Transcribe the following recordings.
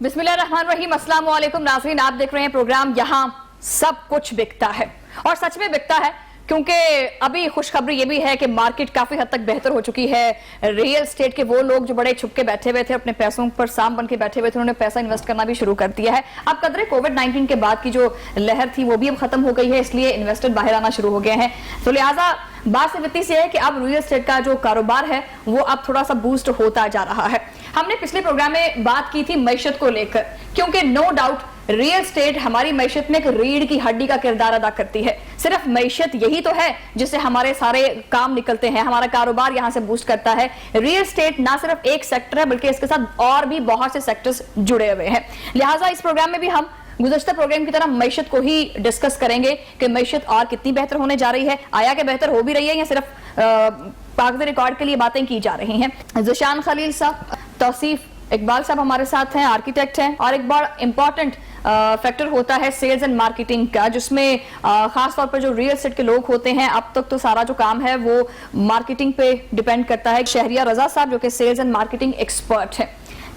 बिस्मिल्लाहिर्रहमानिर्रहीम, अस्सलाम वालेकुम नाज़रीन, आप देख रहे हैं प्रोग्राम यहाँ सब कुछ बिकता है और सच में बिकता है क्योंकि अभी खुशखबरी ये भी है कि मार्केट काफी हद तक बेहतर हो चुकी है। रियल एस्टेट के वो लोग जो बड़े छुपके बैठे हुए थे, अपने पैसों पर साम बन के बैठे हुए थे, उन्होंने पैसा इन्वेस्ट करना भी शुरू कर दिया है। अब कदरे कोविड-19 के बाद की जो लहर थी वो भी अब खत्म हो गई है, इसलिए इन्वेस्टर बाहर आना शुरू हो गए हैं। तो लिहाजा बात सिर्फ इतनी सी है कि अब रियल एस्टेट का जो कारोबार है वो अब थोड़ा सा बूस्ट होता जा रहा है। हमने पिछले प्रोग्राम में बात की थी मैशत को लेकर, क्योंकि नो डाउट रियल एस्टेट हमारी मैशत में एक रीढ़ की हड्डी का किरदार अदा करती है। सिर्फ मैशत यही तो है जिससे हमारे सारे काम निकलते हैं, हमारा कारोबार यहां से बूस्ट करता है। रियल एस्टेट ना सिर्फ एक सेक्टर है बल्कि इसके साथ और भी बहुत से सेक्टर्स जुड़े हुए हैं। लिहाजा इस प्रोग्राम में भी हम गुज़श्ता प्रोग्राम की तरह मैशत को ही डिस्कस करेंगे कि मैशत और कितनी बेहतर होने जा रही है, आया कि बेहतर हो भी रही है या सिर्फ कागज़ी रिकॉर्ड के लिए बातें की जा रही हैं। ज़िशान खलील साहब, तौसीफ इकबाल साहब हमारे साथ हैं, आर्किटेक्ट हैं, और एक बड़ा इंपॉर्टेंट फैक्टर होता है सेल्स एंड मार्केटिंग का, जिसमें खास तौर पर जो रियल एस्टेट के लोग होते हैं, अब तक तो सारा जो काम है वो मार्केटिंग पे डिपेंड करता है। शहरिया रजा साहब जो कि सेल्स एंड मार्केटिंग एक्सपर्ट है।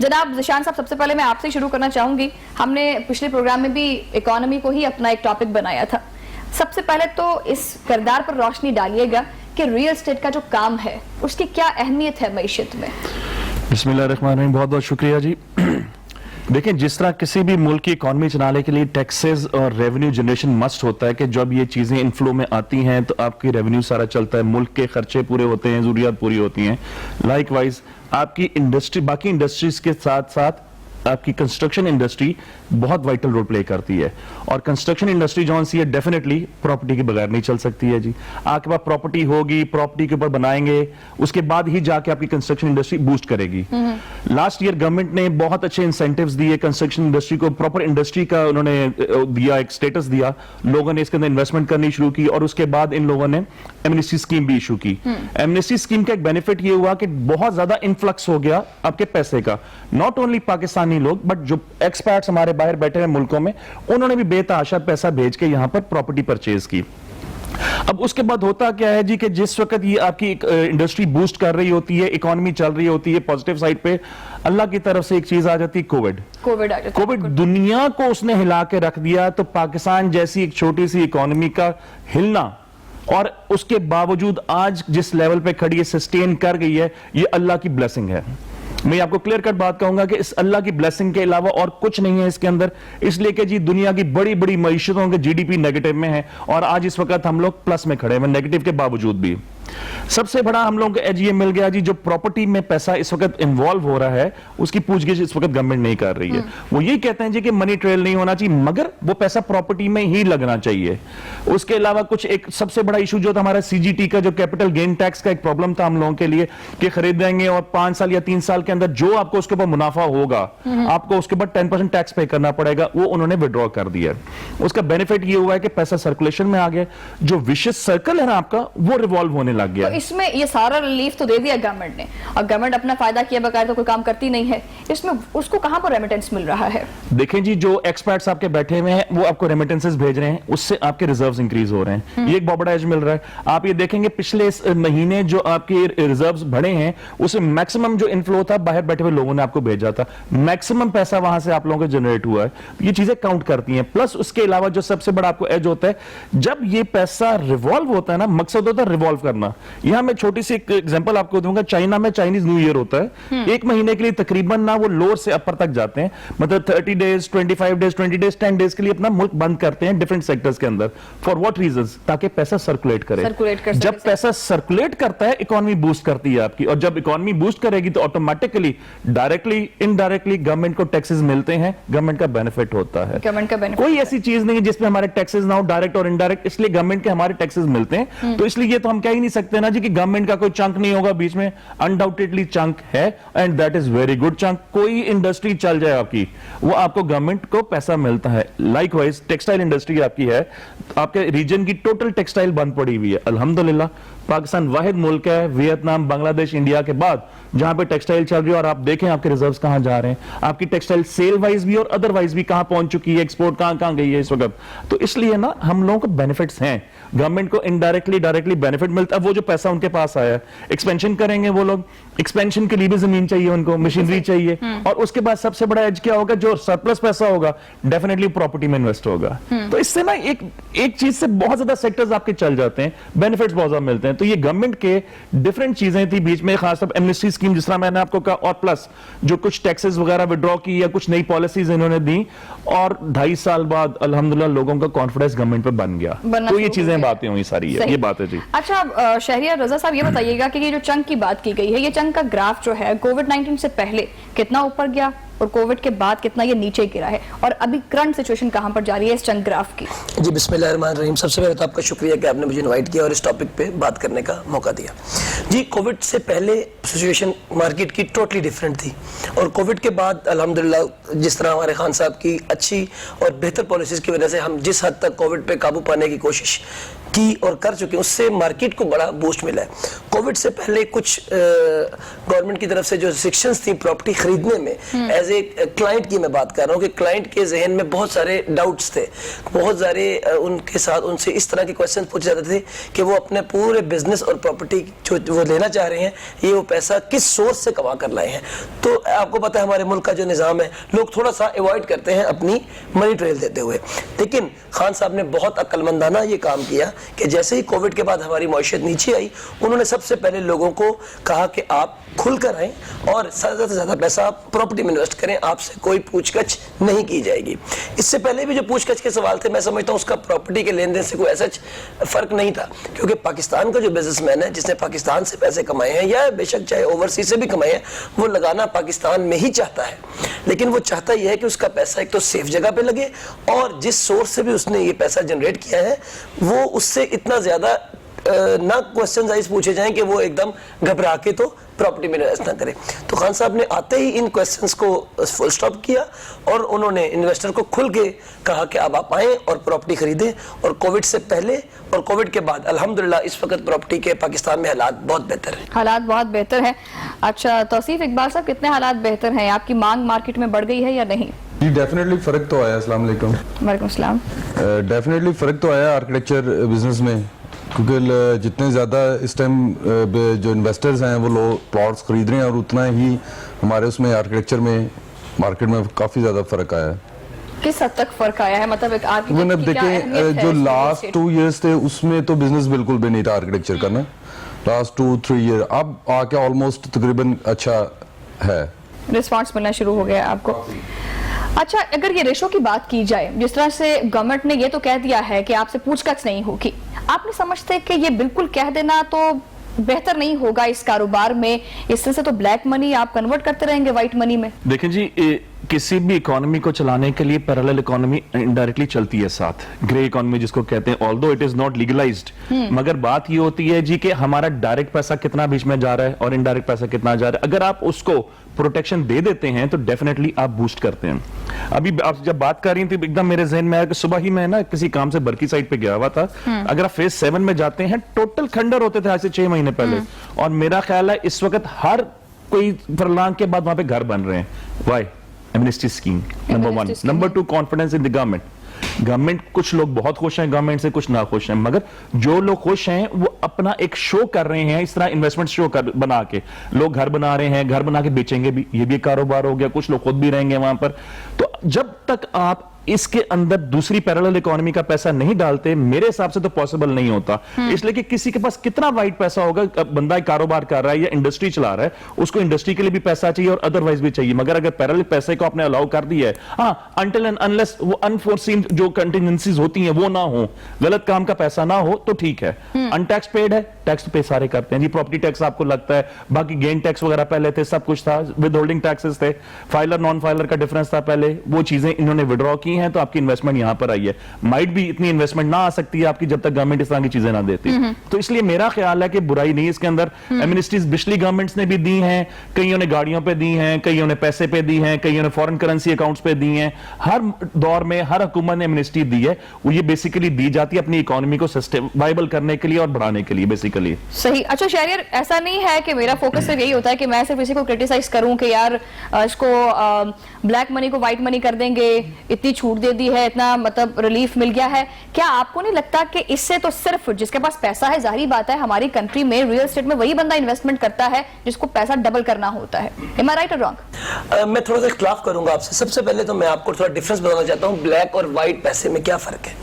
जनाब ज़िशान साहब, सबसे पहले मैं आपसे शुरू करना चाहूंगी। हमने पिछले प्रोग्राम में भी इकोनॉमी को ही अपना एक टॉपिक बनाया था। सबसे पहले तो इस किरदार पर रोशनी डालिएगा कि रियल एस्टेट का जो काम है उसकी क्या अहमियत है मैशत में। बिस्मिल्लाहिर्रहमानिर्रहीम, बहुत बहुत शुक्रिया जी। देखिए, जिस तरह किसी भी मुल्क की इकॉनमी चलाने के लिए टैक्सेस और रेवेन्यू जनरेशन मस्ट होता है कि जब ये चीजें इनफ्लो में आती हैं तो आपकी रेवेन्यू सारा चलता है, मुल्क के खर्चे पूरे होते हैं, जरूरियात पूरी होती हैं। लाइकवाइज आपकी इंडस्ट्री, बाकी इंडस्ट्रीज के साथ साथ आपकी कंस्ट्रक्शन इंडस्ट्री बहुत वाइटल रोल प्ले करती है। और कंस्ट्रक्शन इंडस्ट्री जो सी है डेफिनेटली प्रॉपर्टी के बगैर नहीं चल सकती है जी। आपके पास प्रॉपर्टी होगी, प्रॉपर्टी के ऊपर बनाएंगे, उसके बाद ही जाके आपकी कंस्ट्रक्शन इंडस्ट्री बूस्ट करेगी। लास्ट ईयर गवर्नमेंट ने बहुत अच्छे इंसेंटिव्स दिए कंस्ट्रक्शन इंडस्ट्री को, प्रॉपर इंडस्ट्री का उन्होंने दिया, एक स्टेटस दिया, लोगों ने इसके अंदर इन्वेस्टमेंट करनी शुरू की और उसके बाद इन लोगों ने एमनेस्टी स्कीम भी इशू की। एमनेस्टी स्कीम का एक बेनिफिट ये हुआ कि बहुत ज्यादा इन्फ्लक्स हो गया आपके पैसे का। नॉट ओनली पाकिस्तानी लोग बट जो एक्सपर्ट्स हमारे बाहर बैठे हैं मुल्कों में, उन्होंने भी बेतहाशा पैसा भेज के यहां पर प्रॉपर्टी परचेज की। अब उसके बाद होता क्या है जी कि जिस वक्त ये आपकी इंडस्ट्री बूस्ट कर रही होती है, इकोनॉमी चल रही होती है पॉजिटिव साइड पे, अल्लाह की तरफ से एक चीज आ जाती है, कोविड दुनिया को उसने हिला के रख दिया। तो पाकिस्तान जैसी एक छोटी सी इकोनॉमी का हिलना, और उसके बावजूद आज जिस लेवल पे खड़ी है, सस्टेन कर गई है, ये अल्लाह की ब्लेसिंग है। मैं आपको क्लियर कट बात कहूंगा कि इस अल्लाह की ब्लेसिंग के अलावा और कुछ नहीं है इसके अंदर। इसलिए कि जी दुनिया की बड़ी बड़ी मईशतों के जीडीपी नेगेटिव में है और आज इस वक्त हम लोग प्लस में खड़े हैं, नेगेटिव के बावजूद भी। सबसे बड़ा हम लोगों को एज ये मिल गया जी, जो प्रॉपर्टी में पैसा इस वक्त इन्वॉल्व हो रहा है उसकी पूछगिछ इस वक्त गवर्नमेंट नहीं कर रही है। वो ये कहते हैं जी कि मनी ट्रेल नहीं होना चाहिए, मगर वो पैसा प्रॉपर्टी में ही लगना चाहिए। उसके अलावा कुछ एक सबसे बड़ा इशू जो था हमारा सीजीटी का, जो कैपिटल गेन टैक्स का एक प्रॉब्लम था हम लोगों के लिए कि खरीदेंगे और 5 साल या 3 साल के अंदर जो आपको उसके ऊपर मुनाफा होगा आपको उसके ऊपर 10% टैक्स पे करना पड़ेगा, वो उन्होंने विड्रॉ कर दिया। उसका बेनिफिट ये हुआ है कि पैसा सर्कुलेशन में आ गया, जो विशियस सर्कल है ना आपका, वो रिवॉल्व होने लग गया। तो इसमें ये सारा रिलीफ तो दे दिया गवर्नमेंट ने, और गवर्नमेंट अपना फायदा किया बगैर तो कोई काम करती नहीं है। इसमें उसको कहां पर रेमिटेंस मिल रहा है? देखें जी, जो एक्सपर्ट्स आपके बैठे हुए हैं वो आपको रेमिटेंसेस भेज रहे हैं, उससे आपके रिजर्व्स इंक्रीज हो रहे हैं। ये एक बहुत बड़ा एज मिल रहा है। आप ये देखेंगे पिछले महीने जो आपके रिजर्व्स बढ़े हैं उसमें मैक्सिमम जो इनफ्लो था बाहर बैठे हुए लोगों ने आपको भेजा था, मैक्सिमम पैसा वहां से आप लोगों को जनरेट हुआ है। ये चीजें काउंट करती हैं। प्लस उसके अलावा जो सबसे बड़ा आपको एज होता है, जब ये पैसा रिवॉल्व होता है ना, मकसद होता है रिवॉल्व करना। यहां मैं छोटी सी एक एग्जांपल आपको दूंगा। चाइना में चाइनीज न्यू ईयर होता है, 1 महीने के लिए तकरीबन ना वो लोअर से अपर तक जाते हैं, मतलब 30 डेज, 25 डेज, 20 डेज, 10 डेज के लिए अपना मुल्क बंद करते हैं डिफरेंट सेक्टर्स के अंदर। For what reasons? ताकि पैसा सर्कुलेट करे। जब पैसा सर्कुलेट करता है, इकोनॉमी बूस्ट करती है आपकी, और जब इकोनॉमी बूस्ट करेगी तो ऑटोमेटिकली डायरेक्टली इनडायरेक्टली गवर्नमेंट को टैक्सेस मिलते हैं, गवर्नमेंट का बेनिफिट होता है। कोई ऐसी चीज नहीं है जिसमें हमारे टैक्सेस ना हो, डायरेक्ट और इनडायरेक्ट, इसलिए गवर्नमेंट के हमारे टैक्सेस मिलते हैं। तो इसलिए ये तो हम कह ही नहीं सकते ना जी कि गवर्नमेंट का कोई चंक नहीं होगा बीच में। अनडाउटेडली चंक है and that is very good chunk. कोई इंडस्ट्री चल जाए आपकी, वो आपको गवर्नमेंट को पैसा मिलता है। लाइकवाइज टेक्सटाइल इंडस्ट्री आपकी है, आपके रीजन की टोटल टेक्सटाइल बंद पड़ी हुई है। अल्हम्दुलिल्लाह पाकिस्तान वाहिद मुल्क है वियतनाम, बांग्लादेश, इंडिया के बाद जहां पे टेक्सटाइल चल रही है। और आप देखें आपके रिजर्व्स कहां जा रहे हैं, आपकी टेक्सटाइल सेल वाइज भी और अदरवाइज भी कहां पहुंच चुकी है, एक्सपोर्ट कहां गई है इस वक्त। तो इसलिए ना हम लोगों को बेनिफिट्स हैं, गवर्नमेंट को इनडायरेक्टली डायरेक्टली बेनिफिट मिलता है। वो जो पैसा उनके पास आया, एक्सपेंशन करेंगे वो लोग, एक्सपेंशन के लिए भी जमीन चाहिए उनको, मशीनरी चाहिए, और उसके बाद सबसे बड़ा एज क्या होगा, जो सरप्लस पैसा होगा डेफिनेटली प्रॉपर्टी में इन्वेस्ट होगा। तो इससे ना एक चीज से बहुत ज्यादा सेक्टर्स आपके चल जाते हैं, बेनिफिट्स बहुत ज्यादा मिलते हैं। तो ये गवर्नमेंट के डिफरेंट चीजें थी बीच में, खासतौर एमनेस्टी स्कीम जिस तरह मैंने आपको कहा, और प्लस जो कुछ टैक्सेस वगैरह विड्रॉ की या कुछ नई पॉलिसीज इन्होंने दी, और 2.5 साल बाद अल्हम्दुलिल्लाह लोगों का कॉन्फिडेंस गवर्नमेंट पे बन गया। तो ये चीजें बातें हुई सारी, ये बात है जी। अच्छा शहरियार रजा साहब, ये बताइएगा कि ये जो चंक की बात की गई है, ये चंक का ग्राफ जो है कोविड-19 से पहले कितना ऊपर गया और कोविड के बाद कितना ये नीचे गिरा है, और अभी करंट सिचुएशन कहां पर जा रही है इस चंक ग्राफ की? जी बिस्मिल्लाहिर्रहमानिर्रहीम। सबसे पहले तो आपका शुक्रिया कि आपने मुझे इनवाइट किया और इस टॉपिक पे बात करने का मौका दिया। जी, कोविड से पहले सिचुएशन मार्केट की टोटली डिफरेंट थी, और कोविड के बाद अल्हम्दुलिल्लाह जिस तरह हमारे खान साहब की अच्छी और बेहतर पॉलिसीज की वजह से हम जिस हद तक कोविड पे काबू पाने की कोशिश की और कर चुके हैं, उससे मार्केट को बड़ा बूस्ट मिला है। कोविड से पहले कुछ गवर्नमेंट की तरफ से जो रिस्ट्रिक्शंस थी प्रॉपर्टी खरीदने में, एज ए क्लाइंट की मैं बात कर रहा हूँ कि क्लाइंट के जहन में बहुत सारे डाउट्स थे, बहुत सारे उनके साथ उनसे इस तरह के क्वेश्चन पूछे जाते थे कि वो अपने पूरे बिजनेस और प्रॉपर्टी जो वो लेना चाह रहे हैं, ये वो पैसा किस सोर्स से कमा कर लाए हैं। तो आपको पता है हमारे मुल्क का जो निज़ाम है, लोग थोड़ा सा अवॉइड करते हैं अपनी मनी ट्रेल देते हुए, लेकिन खान साहब ने बहुत अक्लमंदाना ये काम किया कि जैसे ही कोविड के बाद हमारी मईशत नीचे आई, उन्होंने सबसे पहले लोगों को कहा कि आप खुलकर आएं और ज़्यादा से ज़्यादा पैसा प्रॉपर्टी में इन्वेस्ट करें, आपसे कोई पूछताछ नहीं की जाएगी। इससे पहले भी जो पूछताछ के सवाल थे, मैं समझता हूँ उसका प्रॉपर्टी के लेन देन से कोई ऐसा फर्क नहीं था, क्योंकि पाकिस्तान का जो बिजनेसमैन है जिसने पाकिस्तान से पैसे कमाए हैं या बेशक चाहे ओवरसीज से भी कमाए हैं, वो लगाना पाकिस्तान में ही चाहता है, लेकिन वो चाहता यह है कि उसका पैसा एक तो सेफ जगह पे लगे, और जिस सोर्स से भी उसने ये पैसा जनरेट किया है वो उससे इतना ज्यादा ना क्वेश्चन आइज पूछे जाएं कि वो एकदम घबरा के तो प्रॉपर्टी में इन्वेस्ट ना करे। तो खान साहब ने आते ही इन क्वेश्चंस को फुल स्टॉप किया और उन्होंने इन्वेस्टर को खुल के कहा कि अब आप आएं और प्रॉपर्टी खरीदें। और कोविड से पहले और कोविड के बाद अल्हम्दुलिल्लाह इस वक्त प्रॉपर्टी के पाकिस्तान में हालात बहुत बेहतर है। हालात बहुत बेहतर है। अच्छा तौसीफ इकबाल साहब, कितने हालात बेहतर हैं? आपकी मांग मार्केट में बढ़ गई है या नहीं? जी डेफिनेटली फ़र्क तो आया। अस्सलाम वालेकुम। वालेकुम सलाम। डेफिनेटली फ़र्क तो आया आर्किटेक्चर बिजनेस में, क्योंकि जितने ज़्यादा इस टाइम जो इन्वेस्टर्स हैं वो लोग प्लॉट्स खरीद रहे हैं, और उतना ही हमारे उसमें आर्किटेक्चर में मार्केट में काफ़ी ज़्यादा फ़र्क आया है। किस हद तक फर्क आया है? मतलब एक आर्किटेक्ट की क्या अहमियत है? देखें जो लास्ट 2 इयर्स थे उसमें तो बिजनेस बिल्कुल भी नहीं था आर्किटेक्चर का ना, लास्ट 2-3 ईयर, अब आके ऑलमोस्ट तकरीबन अच्छा है, रिस्पॉन्स मिलना शुरू हो गया आपको। अच्छा, अगर ये रेशो की बात की जाए, जिस तरह से गवर्नमेंट ने ये तो कह दिया है कि आपसे पूछताछ नहीं होगी, आप नहीं समझते कि ये बिल्कुल कह देना तो बेहतर नहीं होगा इस कारोबार में? इससे तो ब्लैक मनी आप कन्वर्ट करते रहेंगे व्हाइट मनी में। देखिए जी, किसी भी इकोनॉमी को चलाने के लिए पैरेलल इकोनॉमी इनडायरेक्टली चलती है साथ, ग्रे इकोनॉमी जिसको कहते हैं, although it is not legalised, मगर बात ये होती है जी कि हमारा डायरेक्ट पैसा कितना बीच में जा रहा है और इनडायरेक्ट पैसा कितना जा रहा है। अगर आप उसको प्रोटेक्शन दे देते हैं तो डेफिनेटली आप बूस्ट करते हैं। अभी आप जब बात कर रही थी एकदम मेरे जहन में आया कि सुबह ही मैं ना किसी काम से बरकी साइड पे गया हुआ था। अगर आप फेज 7 में जाते हैं, टोटल खंडर होते थे आज से 6 महीने पहले, और मेरा ख्याल है इस वक्त हर कोई फरलांग के बाद वहां पे घर बन रहे हैं। Why? Amnesty scheme number 1। Number 2, confidence in the government. Government, कुछ लोग बहुत खुश हैं गवर्नमेंट से, कुछ ना खुश हैं, मगर जो लोग खुश हैं वो अपना एक शो कर रहे हैं, इस तरह इन्वेस्टमेंट शो बना के लोग घर बना रहे हैं, घर बना के बेचेंगे भी, ये भी कारोबार हो गया, कुछ लोग खुद भी रहेंगे वहां पर। तो जब तक आप इसके अंदर दूसरी पैरेलल इकोनॉमी का पैसा नहीं डालते, मेरे हिसाब से तो पॉसिबल नहीं होता। इसलिए कि किसी के पास कितना वाइट पैसा होगा, बंदा कारोबार कर रहा है या इंडस्ट्री चला रहा है, उसको इंडस्ट्री के लिए भी पैसा चाहिए और अदरवाइज भी चाहिए, मगर अगर पैरेलल पैसे को आपने अलाउ कर दिया है, हाँ, अनटिल एंड अनलेस वो अनफोर्सीन जो कंटिजेंसीज होती हैं वो ना हो, गलत काम का पैसा ना हो, तो ठीक है। अनटैक्स पेड है, टैक्स पे सारे करते हैं जी, प्रॉपर्टी टैक्स आपको लगता है, बाकी गेन टैक्स वगैरह पहले थे, सब कुछ था, विद होल्डिंग टैक्सेस थे, फाइलर नॉन फाइलर का डिफरेंस था पहले, वो चीजें इन्होंने विड्रॉ की हैं, तो आपकी इन्वेस्टमेंट यहां पर आई है। माइट भी इतनी इन्वेस्टमेंट ना आ सकती है आपकी जब तक गवर्नमेंट इस तरह की चीजें ना देती। तो इसलिए मेरा ख्याल है कि बुराई नहीं इसके अंदर। एमनेस्टीज पिछली गवर्नमेंट्स ने भी दी हैं, कईयों ने गाड़ियों पे दी हैं, कईयों ने पैसे पे दी हैं, कईयों ने फॉरेन करेंसी अकाउंट्स पे दी हैं। हर दौर में हर हुकूमत ने एमनेस्टी दी है, वो ये बेसिकली दी जाती है अपनी इकोनॉमी को सस्टेनेबल करने के लिए और बढ़ाने के लिए बेसिकली। बेसिकली। सही। अच्छा शहरियार, ऐसा नहीं है कि मेरा फोकस सिर्फ यही होता है कि मैं सिर्फ इसी को क्रिटिसाइज करूं कि यार इसको ब्लैक मनी को व्हाइट मनी कर देंगे, इतनी छूट दे दी है, इतना मतलब रिलीफ मिल गया है। क्या आपको नहीं लगता कि इससे तो सिर्फ जिसके पास पैसा है, जाहिर बात है हमारी कंट्री में रियल एस्टेट में वही बंदा इन्वेस्टमेंट करता है जिसको पैसा डबल करना होता है। Am I right or wrong? मैं थोड़ा सा इख्तिलाफ करूंगा आपसे। सबसे पहले तो मैं आपको थोड़ा डिफरेंस बताना चाहता हूँ, ब्लैक और व्हाइट पैसे में क्या फर्क है।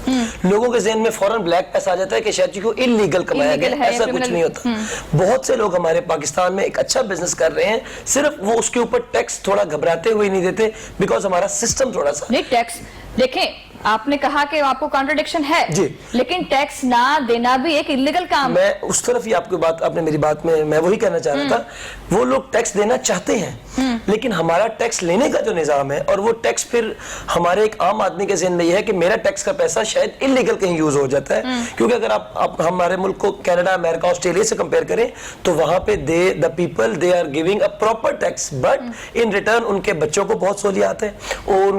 लोगों के जहन में फौरन ब्लैक पैसा आ जाता है कि शायद जी को इलीगल कमाया गया, ऐसा कुछ नहीं होता। बहुत से लोग हमारे पाकिस्तान में एक अच्छा बिजनेस कर रहे हैं, सिर्फ वो उसके ऊपर टैक्स थोड़ा घबराते हुए नहीं देते, बिकॉज हमारा सिस्टम थोड़ा सा नहीं। टैक्स देखें, आपने कहा कि आपको कॉन्ट्रडिक्शन है जी, लेकिन टैक्स ना देना भी एक इलीगल काम है। मैं उस तरफ ही आपकी बात, आपने मेरी बात में मैं वही कहना चाह रहा था। वो लोग टैक्स देना चाहते हैं, लेकिन हमारा टैक्स लेने का जो निजाम है, और वो टैक्स फिर हमारे एक आम आदमी के जहन में यह है कि मेरा टैक्स का पैसा शायद इलीगल कहीं यूज हो जाता है। क्योंकि अगर आप हमारे मुल्क को कनाडा, अमेरिका, ऑस्ट्रेलिया से कंपेयर करें तो वहां पे the people they are giving a proper tax, but in return उनके बच्चों को बहुत सहूलियात है, और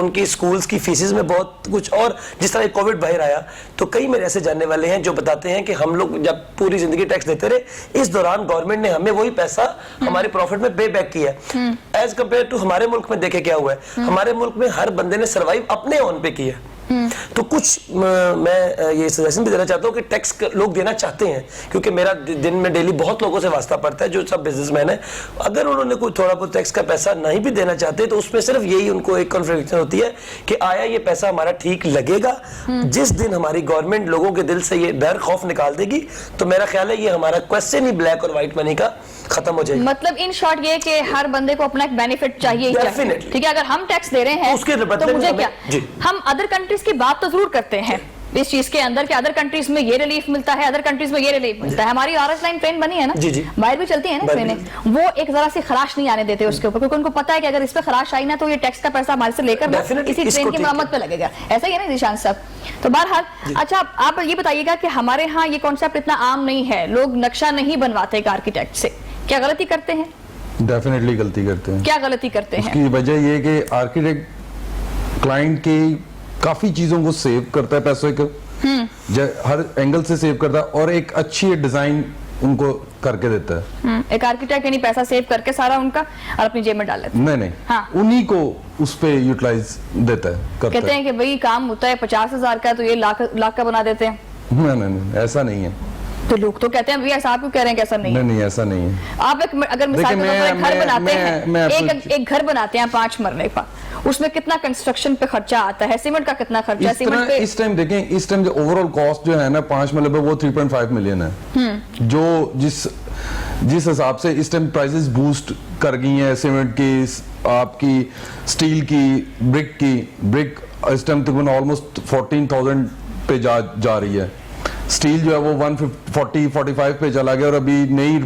उनकी स्कूल्स की फीसिस में बहुत कुछ। और जिस तरह कोविड बाहर आया तो कई मेरे ऐसे जानने वाले हैं जो बताते हैं कि हम लोग जब पूरी जिंदगी टैक्स देते रहे, इस दौरान गवर्नमेंट ने हमें वही पैसा हमारे प्रॉफिट में पे बैक किया एज कंपेयर टू हमारे मुल्क में। देखे क्या हुआ है, हमारे मुल्क में हर बंदे ने सर्वाइव अपने ओन पे किया। तो कुछ मैं ये सजेशन भी देना चाहता हूँ कि टैक्स लोग देना चाहते हैं, क्योंकि मेरा दिन में डेली बहुत लोगों से वास्ता पड़ता है जो सब बिजनेसमैन है। अगर उन्होंने कोई थोड़ा बहुत टैक्स का पैसा नहीं भी देना चाहते तो उसमें सिर्फ यही उनको एक कॉन्फ्लिक्शन होती है कि आया ये पैसा हमारा ठीक लगेगा। जिस दिन हमारी गवर्नमेंट लोगों के दिल से ये डर खौफ निकाल देगी तो मेरा ख्याल है ये हमारा क्वेश्चन ही ब्लैक और व्हाइट मनी का खत्म हो जाएगा। मतलब इन शॉर्ट ये कि हर बंदे को अपना एक बेनिफिट चाहिए ही चाहिए। Definitely. ठीक है, अगर हम टैक्स दे रहे हैं उसके बदले तो मुझे में क्या, जी। हम अदर कंट्रीज की बात तो जरूर करते हैं इस चीज के अंदर कि अदर कंट्रीज में ये रिलीफ मिलता है, अदर कंट्रीज में ये रिलीफ मिलता है। हमारी ऑरेंज लाइन ट्रेन बनी है ना, जी, जी। बाहर भी चलती है ना ट्रेनें, वो एक जरा सी खराश नहीं आने देते उसके ऊपर, क्योंकि उनको पता है कि अगर इस पे खराश आई ना तो ये टैक्स का पैसा हमारे से लेकर ना Definitely, इसी इसको ट्रेन की ठीक मरम्मत पे लगेगा। ऐसा ही है ना निशांत साहब? तो बहरहाल अच्छा, आप ये बताइएगा कि हमारे यहाँ ये कॉन्सेप्ट इतना आम नहीं है, लोग नक्शा नहीं बनवाते एक आर्किटेक्ट से, क्या गलती करते हैं? डेफिनेटली गलती करते हैं। क्या गलती करते हैं? उसकी वजह ये कि आर्किटेक्ट क्लाइंट की काफी चीजों को सेव करता है, पैसों को हर एंगल से सेव करता है, और एक अच्छी डिजाइन उनको करके देता है। एक आर्किटेक्ट यानी पैसा सेव करके सारा उनका और अपनी जेब में डाल लेता है। नहीं हाँ। उन्हीं को उस पे यूटिलाइज देता है, करता कहते हैं कि भाई काम होता है 50,000 का तो ये लाख का बना देते हैं। नहीं, ऐसा नहीं है। तो लोग तो कहते हैं भैया, ऐसा आप क्यों कह रहे हैं कि ऐसा नहीं है? नहीं, ऐसा नहीं है। आप अगर मिसाल के तौर पर एक घर बनाते हैं, एक घर बनाते हैं 5 मरले का, उसमें कितना कंस्ट्रक्शन पे खर्चा आता है, सीमेंट का कितना खर्चा, सीमेंट पे इस टाइम देखें, इस टाइम जो ओवरऑल कॉस्ट जो है ना 5 मरले पे वो 3.5 मिलियन है। जो जिस हिसाब से इस टाइम प्राइसेस बूस्ट कर गई हैं, सीमेंट की, आपकी स्टील की, ब्रिक इस टाइम तक ऑलमोस्ट 14,000 पे जा रही है। स्टील जो है वो 140-45 पे चला गया, और अभी नई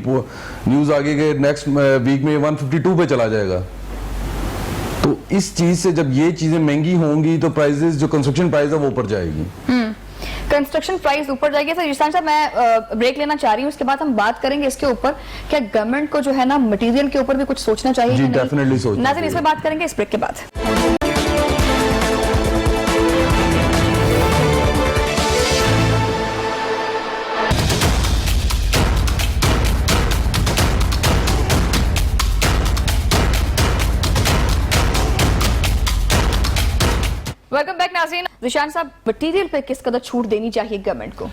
न्यूज आ गई कि नेक्स्ट वीक में 152 पे चला जाएगा। तो इस चीज से जब ये चीजें महंगी होंगी तो प्राइसेस, जो कंस्ट्रक्शन प्राइस है वो ऊपर जाएगी। कंस्ट्रक्शन प्राइस ऊपर जाएगी। सर जिसान साहब, मैं ब्रेक लेना चाह रही हूँ, उसके बाद हम बात करेंगे इसके ऊपर, क्या गवर्नमेंट को जो है ना मटेरियल के ऊपर भी कुछ सोचना चाहिए? जी, डेफिनेटली सोचना नाज़रीन, चाहिए। इसमें बात करेंगे इस ब्रेक के बाद। वेलकम बैक नाज़रीन। जिशान साहब, मटेरियल पे किस कदर छूट देनी चाहिए गवर्नमेंट को?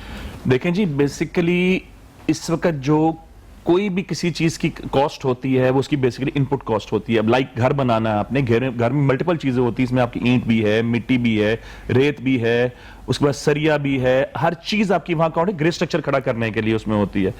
देखें जी, बेसिकली इस वक्त जो कोई भी किसी चीज की कॉस्ट होती है वो उसकी बेसिकली इनपुट कॉस्ट होती है। अब लाइक घर बनाना है आपने, घर में मल्टीपल चीजें होती है, इसमें आपकी ईंट भी है, मिट्टी भी है, रेत भी है, उसके बाद सरिया भी है, हर चीज आपकी वहां काउंट है, ग्रे स्ट्रक्चर खड़ा करने के लिए उसमें होती है।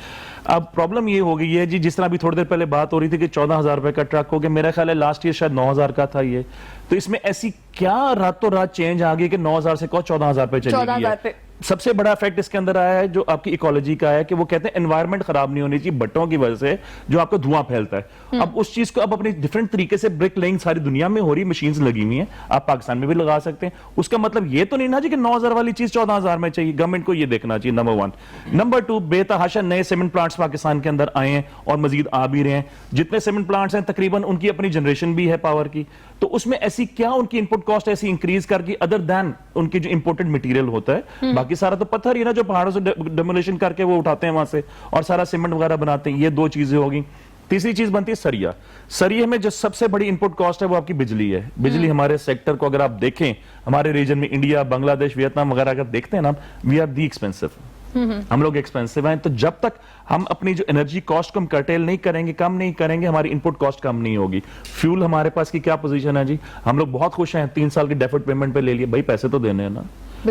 अब प्रॉब्लम ये हो गई है जी, जिस तरह अभी थोड़ी देर पहले बात हो रही थी कि 14,000 रुपए का ट्रक हो गया, मेरा ख्याल है लास्ट ईयर शायद 9,000 का था ये। तो इसमें ऐसी क्या रातों रात चेंज आ गई कि 9,000 से 14,000 पे चली गई है। सबसे बड़ा इफेक्ट इसके अंदर आया है जो आपकी इकोलॉजी का है, कि वो कहते हैं एनवायरनमेंट खराब नहीं होनी चाहिए भट्टों की वजह से जो आपका धुआं फैलता है। अब उस चीज को अब अपनी डिफरेंट तरीके से ब्रिक लेइंग सारी दुनिया में हो रही, मशीन्स लगी हुई हैं, आप पाकिस्तान में भी लगा सकते हैं। उसका मतलब ये तो नहीं ना जी कि 9,000 वाली चीज 14,000 में चाहिए। गवर्नमेंट को ये देखना चाहिए, नंबर 1। नंबर 2, बेतहाशा नए सीमेंट प्लांट्स पाकिस्तान के अंदर आए हैं और मजीद आ भी रहे हैं। जितने सीमेंट प्लांट्स हैं तकरीबन उनकी अपनी जनरेशन भी है पावर की, तो उसमें ऐसी क्या उनकी इनपुट कॉस्ट ऐसी इंक्रीज करके अदर देन उनकी जो इंपोर्टेड मटेरियल होता है, बाकी बाकी सारा तो पत्थर ही ना जो पहाड़ों से डेमोलिशन करके वो उठाते हैं वहां से और सारा सीमेंट वगैरह बनाते हैं। ये दो चीजें होगी। तीसरी चीज बनती है सरिया। सरिये में जो सबसे बड़ी इनपुट कॉस्ट है वो आपकी बिजली है। बिजली हमारे सेक्टर को अगर आप देखें, हमारे रीजन में इंडिया, बांग्लादेश, वियतनाम वगैरह अगर देखते हैं ना, वी आर दी एक्सपेंसिव। हम लोग एक्सपेंसिव हैं। तो जब तक हम अपनी जो एनर्जी कॉस्ट को हम कर्टेल नहीं करेंगे, कम नहीं करेंगे, हमारी इनपुट कॉस्ट कम नहीं होगी। फ्यूल हमारे पास की क्या पोजीशन है जी? हम लोग बहुत खुश हैं, 3 साल की डेफर्ड पेमेंट पे ले लिए। भाई पैसे तो देने हैं ना,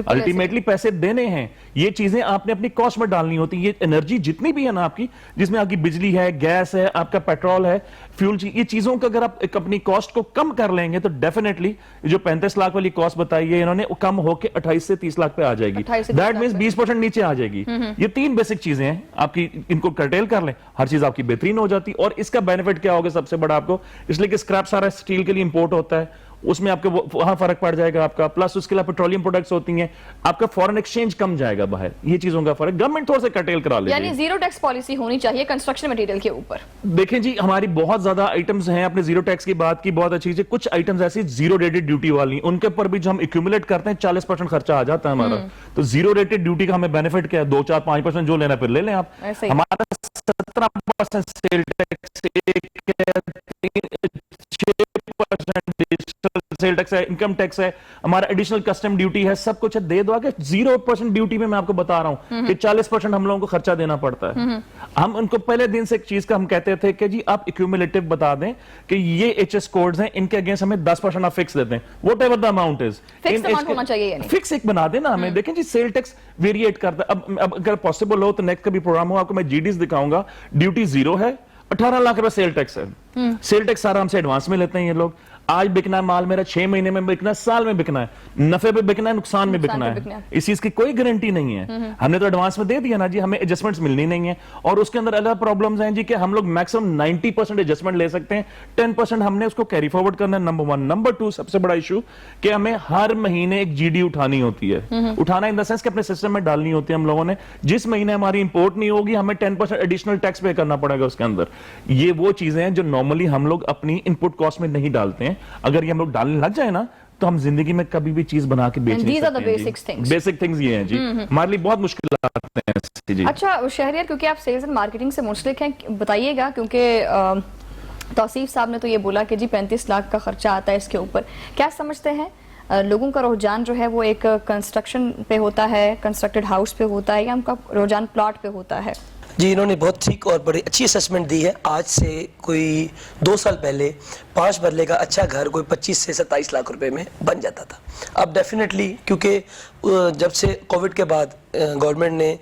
अल्टीमेटली पैसे देने हैं। ये चीजें आपने अपनी कॉस्ट में डालनी होती है। ये एनर्जी जितनी भी है ना आपकी, जिसमें आपकी बिजली है, गैस है, आपका पेट्रोल है, फ्यूल, ये चीजों को अगर आप अपनी कॉस्ट को कम कर लेंगे तो डेफिनेटली जो 35 लाख वाली कॉस्ट बताई है इन्होंने, वो कम होकर 28 से 30 लाख पे आ जाएगी। दैट मींस 20% नीचे आ जाएगी। ये 3 बेसिक चीजें हैं आपकी, इनको कर्टेल कर लें, हर चीज आपकी बेहतरीन हो जाती। और इसका बेनिफिट क्या होगा सबसे बड़ा आपको, इसलिए कि स्क्रैप सारा स्टील के लिए इंपोर्ट होता है, उसमें आपके वहां फर्क पड़ जाएगा आपका। प्लस उसके अलावा पेट्रोलियम प्रोडक्ट्स होती हैं, आपका फॉरेन एक्सचेंज कम जाएगा बाहर। ये चीजों का फर्क गवर्नमेंट थोड़ा सा कर्टेल करा लेगी। यानी जीरो टैक्स पॉलिसी होनी चाहिए कंस्ट्रक्शन मटेरियल के ऊपर। देखें जी, हमारी बहुत ज्यादा आइटम्स हैं। आपने जीरो टैक्स की बात की, बहुत अच्छी चीज। कुछ आइटम्स ऐसी जीरो रेटेड ड्यूटी वाली, उनके ऊपर भी जो हम एक्यूमुलेट करते हैं 40% खर्चा आ जाता है हमारा। तो जीरो रेटेड ड्यूटी का हमें बेनिफिट क्या है? 2, 4, 5% जो लेना फिर ले लें आप। हमारा 17% सेल टैक्स, 6% सेल टैक्स है, इनकम टैक्स है, हमारा एडिशनल कस्टम ड्यूटी है, सब कुछ है। दे दो आगे 0% ड्यूटी में मैं आपको बता रहा हूं कि 40% हम लोगों को खर्चा देना पड़ता है। हम उनको पहले दिन से एक चीज का हम कहते थे कि जी आप एक्यूमुलेटिव बता दें कि ये एचएस कोड्स हैं, इनके अगेंस्ट हमें 10% आप फिक्स देते हैं, what ever the amount is. Fix amount होना चाहिए, यानी फिक्स एक बना देना हमें। देखें जी, सेल टैक्स वेरिएट करता है। अब अगर पॉसिबल हो तो नेक्स्ट का भी प्रोग्राम हो, आपको मैं जीडीज दिखाऊंगा। ड्यूटी 0 है, 18 लाख रुपए सेल टैक्स है। सेल टैक्स सारा हमसे एडवांस में लेते हैं ये लोग। आज बिकना है माल मेरा 6 महीने में बिकना है, साल में बिकना है, नफे पे बिकना है, नुकसान में बिकना है, इस चीज की कोई गारंटी नहीं है। हमने तो एडवांस में दे दिया ना जी, हमें एडजस्टमेंट्स मिलनी नहीं है। और उसके अंदर अलग प्रॉब्लम्स हैं जी कि हम लोग मैक्सिमम 90% एडजस्टमेंट ले सकते हैं, 10% हमने उसको कैरी फॉरवर्ड करना है। नंबर 1। नंबर 2 सबसे बड़ा इशू कि हमें हर महीने एक जीडी उठानी होती है। उठाना इन द सेंस कि अपने सिस्टम में डालनी होती है हम लोगों ने। जिस महीने हमारी इंपोर्ट नहीं होगी, हमें 10% एडिशनल टैक्स पे करना पड़ेगा उसके अंदर। ये वो चीजें हैं जो नॉर्मली हम लोग अपनी इनपुट कॉस्ट में नहीं डालते हैं। अगर ये हम लोग डालने लग जाए ना, तो हम जिंदगी में कभी भी चीज बना के बेच नहीं सकते हैं। बेसिक थिंग्स ये हैं जी, हमारे लिए बहुत मुश्किल आते हैं जी। अच्छा शहरियार, क्योंकि आप सेल्स एंड मार्केटिंग से मुंसलिक हैं, बताइएगा, क्योंकि तौसीफ साहब ने तो ये बोला कि जी 35 लाख का खर्चा आता है इसके ऊपर। क्या समझते हैं लोगों का रुझान जो है वो एक कंस्ट्रक्शन पे होता है, कंस्ट्रक्टेड हाउस पे होता है, या उनका रुझान प्लॉट पे होता है? जी, इन्होंने बहुत ठीक और बड़ी अच्छी असेसमेंट दी है। आज से कोई 2 साल पहले 5 मरले का अच्छा घर कोई 25 से 27 लाख रुपए में बन जाता था। अब डेफिनेटली, क्योंकि जब से कोविड के बाद गवर्नमेंट ने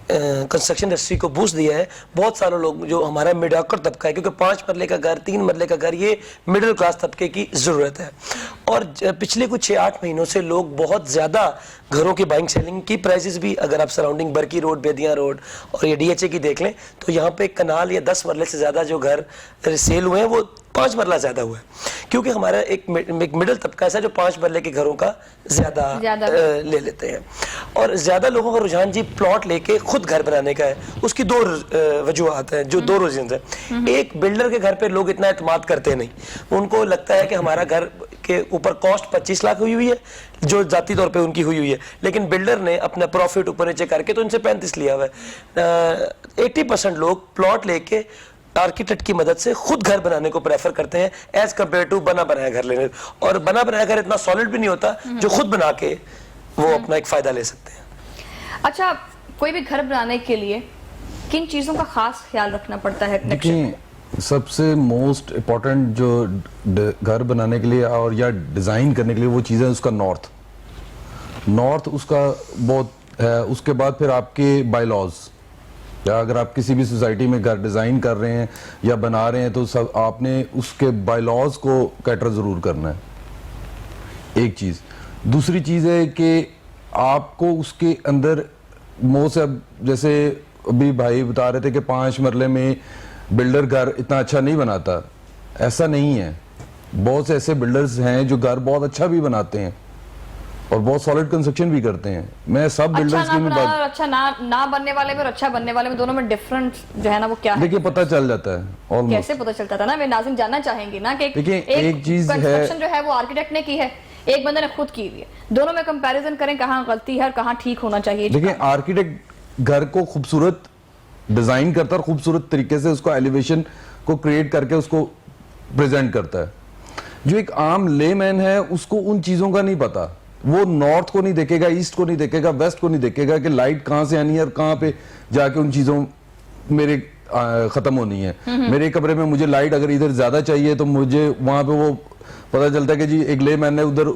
कंस्ट्रक्शन इंडस्ट्री को बूस्ट दिया है, बहुत सारे लोग जो हमारा मिडियोकर तबका है, क्योंकि 5 मरले का घर, 3 मरले का घर, ये मिडिल क्लास तबके की ज़रूरत है। और पिछले कुछ 6-8 महीनों से लोग बहुत ज़्यादा घरों की बाइंग सेलिंग की प्राइसेस भी, अगर आप सराउंडिंग बरकी रोड, बेदिया रोड और ये डीएचए की देख लें, तो यहाँ पे कनाल या 10 मरले से ज़्यादा जो घर सेल हुए हैं वो 5 मरला ज़्यादा हुआ है। क्योंकि हमारा एक मिडिल तबका ऐसा जो 5 मरले के घरों का ज़्यादा ले लेते हैं। और ज़्यादा लोगों का रुझान जी प्लॉट लेके खुद घर बनाने का है। उसकी 2 वजूहत हैं, जो 2 रीजन हैं। एक, बिल्डर के घर पे लोग इतना एतमाद करते नहीं। उनको लगता है कि हमारा घर के ऊपर कॉस्ट 25 लाख हुई है, जो जाती तौर पे उनकी हुई है, लेकिन बिल्डर ने अपना प्रॉफिट ऊपर नीचे करके तो इनसे 35 लिया हुआ है। 80% लोग प्लॉट लेके आर्किटेक्ट की मदद से खुद घर बनाने को प्रेफर करते हैं एज कम्पेयर टू बना बनाया घर लेने। और बना बनाया घर इतना सॉलिड भी नहीं होता जो खुद बना के वो अपना एक फायदा ले सकते हैं। अच्छा, कोई भी घर बनाने के लिए किन चीजों का खास ख्याल रखना पड़ता है? देखिए, सबसे मोस्ट इम्पोर्टेंट जो घर बनाने के लिए और या डिज़ाइन करने के लिए वो चीज़ है उसका नॉर्थ उसका बहुत है। उसके बाद फिर आपके बायलॉज, या अगर आप किसी भी सोसाइटी में घर डिज़ाइन कर रहे हैं या बना रहे हैं तो सब आपने उसके बायलॉज को कैटर ज़रूर करना है, एक चीज़। दूसरी चीज़ है कि आपको उसके अंदर से, जैसे अभी भाई बता रहे थे कि 5 मरले में बिल्डर घर इतना अच्छा नहीं बनाता, ऐसा नहीं है। बहुत से ऐसे बिल्डर्स हैं जो घर बहुत अच्छा भी बनाते हैं और बहुत सॉलिड कंस्ट्रक्शन भी करते हैं। मैं सब बिल्डर्स की बात, अच्छा ना बनने वाले में और अच्छा बनने वाले में, दोनों में डिफरेंट जो है ना वो क्या है? देखिए, पता चल जाता है। कैसे पता चलता था ना, मैं नाज़रीन जानना चाहेंगे ना कि देखिए, एक चीज है कंस्ट्रक्शन जो है वो आर्किटेक्ट ने की है, एक बंदे ने खुद की हुई है, दोनों में कंपैरिजन करें कहाँ गलती है और कहाँ ठीक होना चाहिए। देखिए, आर्किटेक्ट घर को खूबसूरत डिजाइन करता है और खूबसूरत तरीके से उसको एलिवेशन को क्रिएट करके उसको प्रेजेंट करता है। जो एक आम लेमैन है उसको उन चीजों का नहीं पता, वो नॉर्थ को नहीं देखेगा, ईस्ट को नहीं देखेगा, वेस्ट को नहीं देखेगा कि लाइट कहां से आनी है और कहां पे जाके उन चीजों मेरे खत्म होनी है। मेरे कमरे में मुझे लाइट अगर इधर ज्यादा चाहिए तो मुझे वहां पे वो पता चलता है कि जी एक लेमैन ने उधर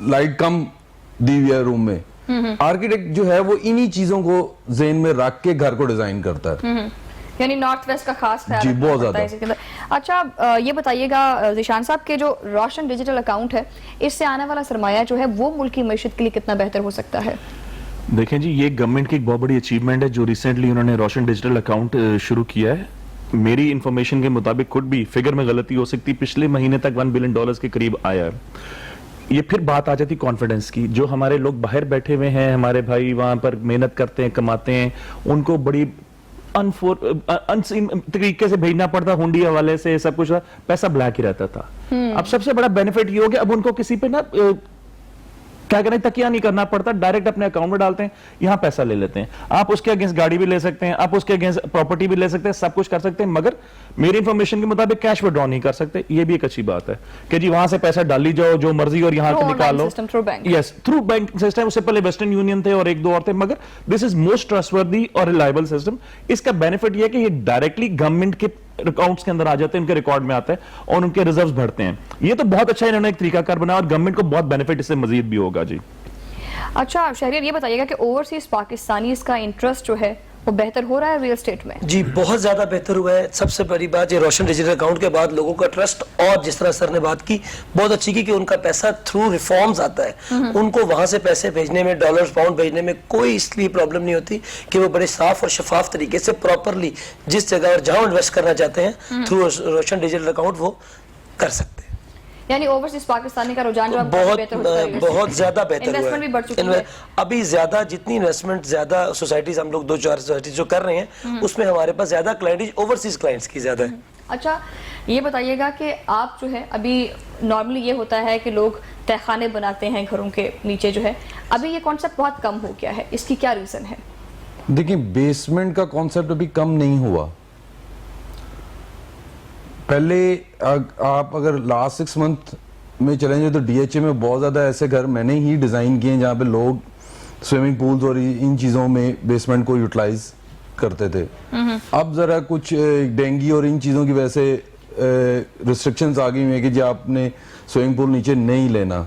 लाइट कम दी हुई है रूम में। आर्किटेक्ट जो है वो इन्हीं चीजों को ज़हन में रख के घर को डिजाइन करता है। यानी नॉर्थ वेस्ट का खास ख्याल जी, रखना बहुत पड़ता है ज्यादा। इसके अंदर। अच्छा, ये बताइएगा ज़ीशान साहब के जो रोशन डिजिटल अकाउंट है, इससे आने वाला सरमाया जो है वो मुल्क की मईशत के लिए कितना बेहतर हो सकता है? देखें जी, ये गवर्नमेंट की एक बहुत बड़ी अचीवमेंट है जो रिसेंटली उन्होंने रोशन डिजिटल अकाउंट शुरू किया है। मेरी इंफॉर्मेशन के मुताबिक खुद भी फिगर में गलती हो सकती, पिछले महीने तक $1 बिलियन के करीब आया है। ये फिर बात आ जाती कॉन्फिडेंस की। जो हमारे लोग बाहर बैठे हुए हैं, हमारे भाई वहां पर मेहनत करते हैं, कमाते हैं, उनको बड़ी अनसीन तरीके से भेजना पड़ता, हुंडी हवाले से सब कुछ पैसा ब्लैक ही रहता था। अब सबसे बड़ा बेनिफिट ये हो गया, अब उनको किसी पे ना क्या करें, तकिया नहीं करना पड़ता, डायरेक्ट अपने अकाउंट में डालते हैं, यहां पैसा ले लेते हैं। आप उसके अगेंस्ट गाड़ी भी ले सकते हैं, आप उसके अगेंस्ट प्रॉपर्टी भी ले सकते हैं, सब कुछ कर सकते हैं, मगर मेरी इंफॉर्मेशन के मुताबिक कैश विड्रॉ नहीं कर सकते। ये भी एक अच्छी बात है कि जी वहां से पैसा डाली जाओ जो मर्जी और यहां से निकाल लो। Yes, through bank system. उससे पहले वेस्टर्न यूनियन थे और एक दो और थे, मगर दिस इज मोस्ट ट्रस्टवर्दी और रिलायबल सिस्टम। इसका बेनिफिट ये कि ये डायरेक्टली गवर्नमेंट के अकाउंट्स के अंदर आ जाते हैं, उनके रिकॉर्ड में आते हैं और उनके रिजर्व्स बढ़ते हैं। ये तो बहुत अच्छा इन्होंने एक तरीकाकार बनाया और गवर्नमेंट को बहुत बेनिफिट इससे मजीद भी होगा जी। अच्छा शहरियार, ये बताइएगा कि ओवरसीज पाकिस्तानी इसका इंटरेस्ट जो है वो बेहतर हो रहा है रियल एस्टेट में? जी बहुत ज्यादा बेहतर हुआ है। सबसे बड़ी बात ये रोशन डिजिटल अकाउंट के बाद लोगों का ट्रस्ट, और जिस तरह सर ने बात की बहुत अच्छी की कि उनका पैसा थ्रू रिफॉर्म्स आता है, उनको वहां से पैसे भेजने में, डॉलर्स पाउंड भेजने में कोई इसलिए प्रॉब्लम नहीं होती कि वो बड़े साफ और शफाफ तरीके से प्रॉपरली जिस जगह और जहां इन्वेस्ट करना चाहते हैं थ्रू रोशन डिजिटल अकाउंट वो कर सकते हैं। यानी ओवरसीज पाकिस्तानी का रुझान जो बहुत ज्यादा बेहतर हुआ इन्वेस्टमेंट भी बढ़ चुकी है। अभी ज्यादा जितनी इन्वेस्टमेंट ज्यादा सोसाइटीज हम लोग 2-4 सोसाइटीज जो कर रहे हैं उसमें हमारे पास ज्यादा क्लाइंटेज ओवरसीज क्लाइंट्स की ज्यादा है। अच्छा, ये बताइएगा कि आप जो है अभी नॉर्मली ये होता है कि लोग तहखाने बनाते हैं घरों के नीचे जो है, अभी ये कॉन्सेप्ट बहुत कम हो गया है, इसकी क्या रीजन है? देखिए, बेसमेंट का कॉन्सेप्ट अभी कम नहीं हुआ। पहले आप अगर लास्ट 6 मंथ में चलें जाए तो डीएचए में बहुत ज्यादा ऐसे घर मैंने ही डिजाइन किए हैं जहाँ पे लोग स्विमिंग पूल्स और इन चीजों में बेसमेंट को यूटिलाइज करते थे। अब जरा कुछ डेंगू और इन चीजों की वजह से रिस्ट्रिक्शंस आ गई हैं कि जी आपने स्विमिंग पूल नीचे नहीं लेना,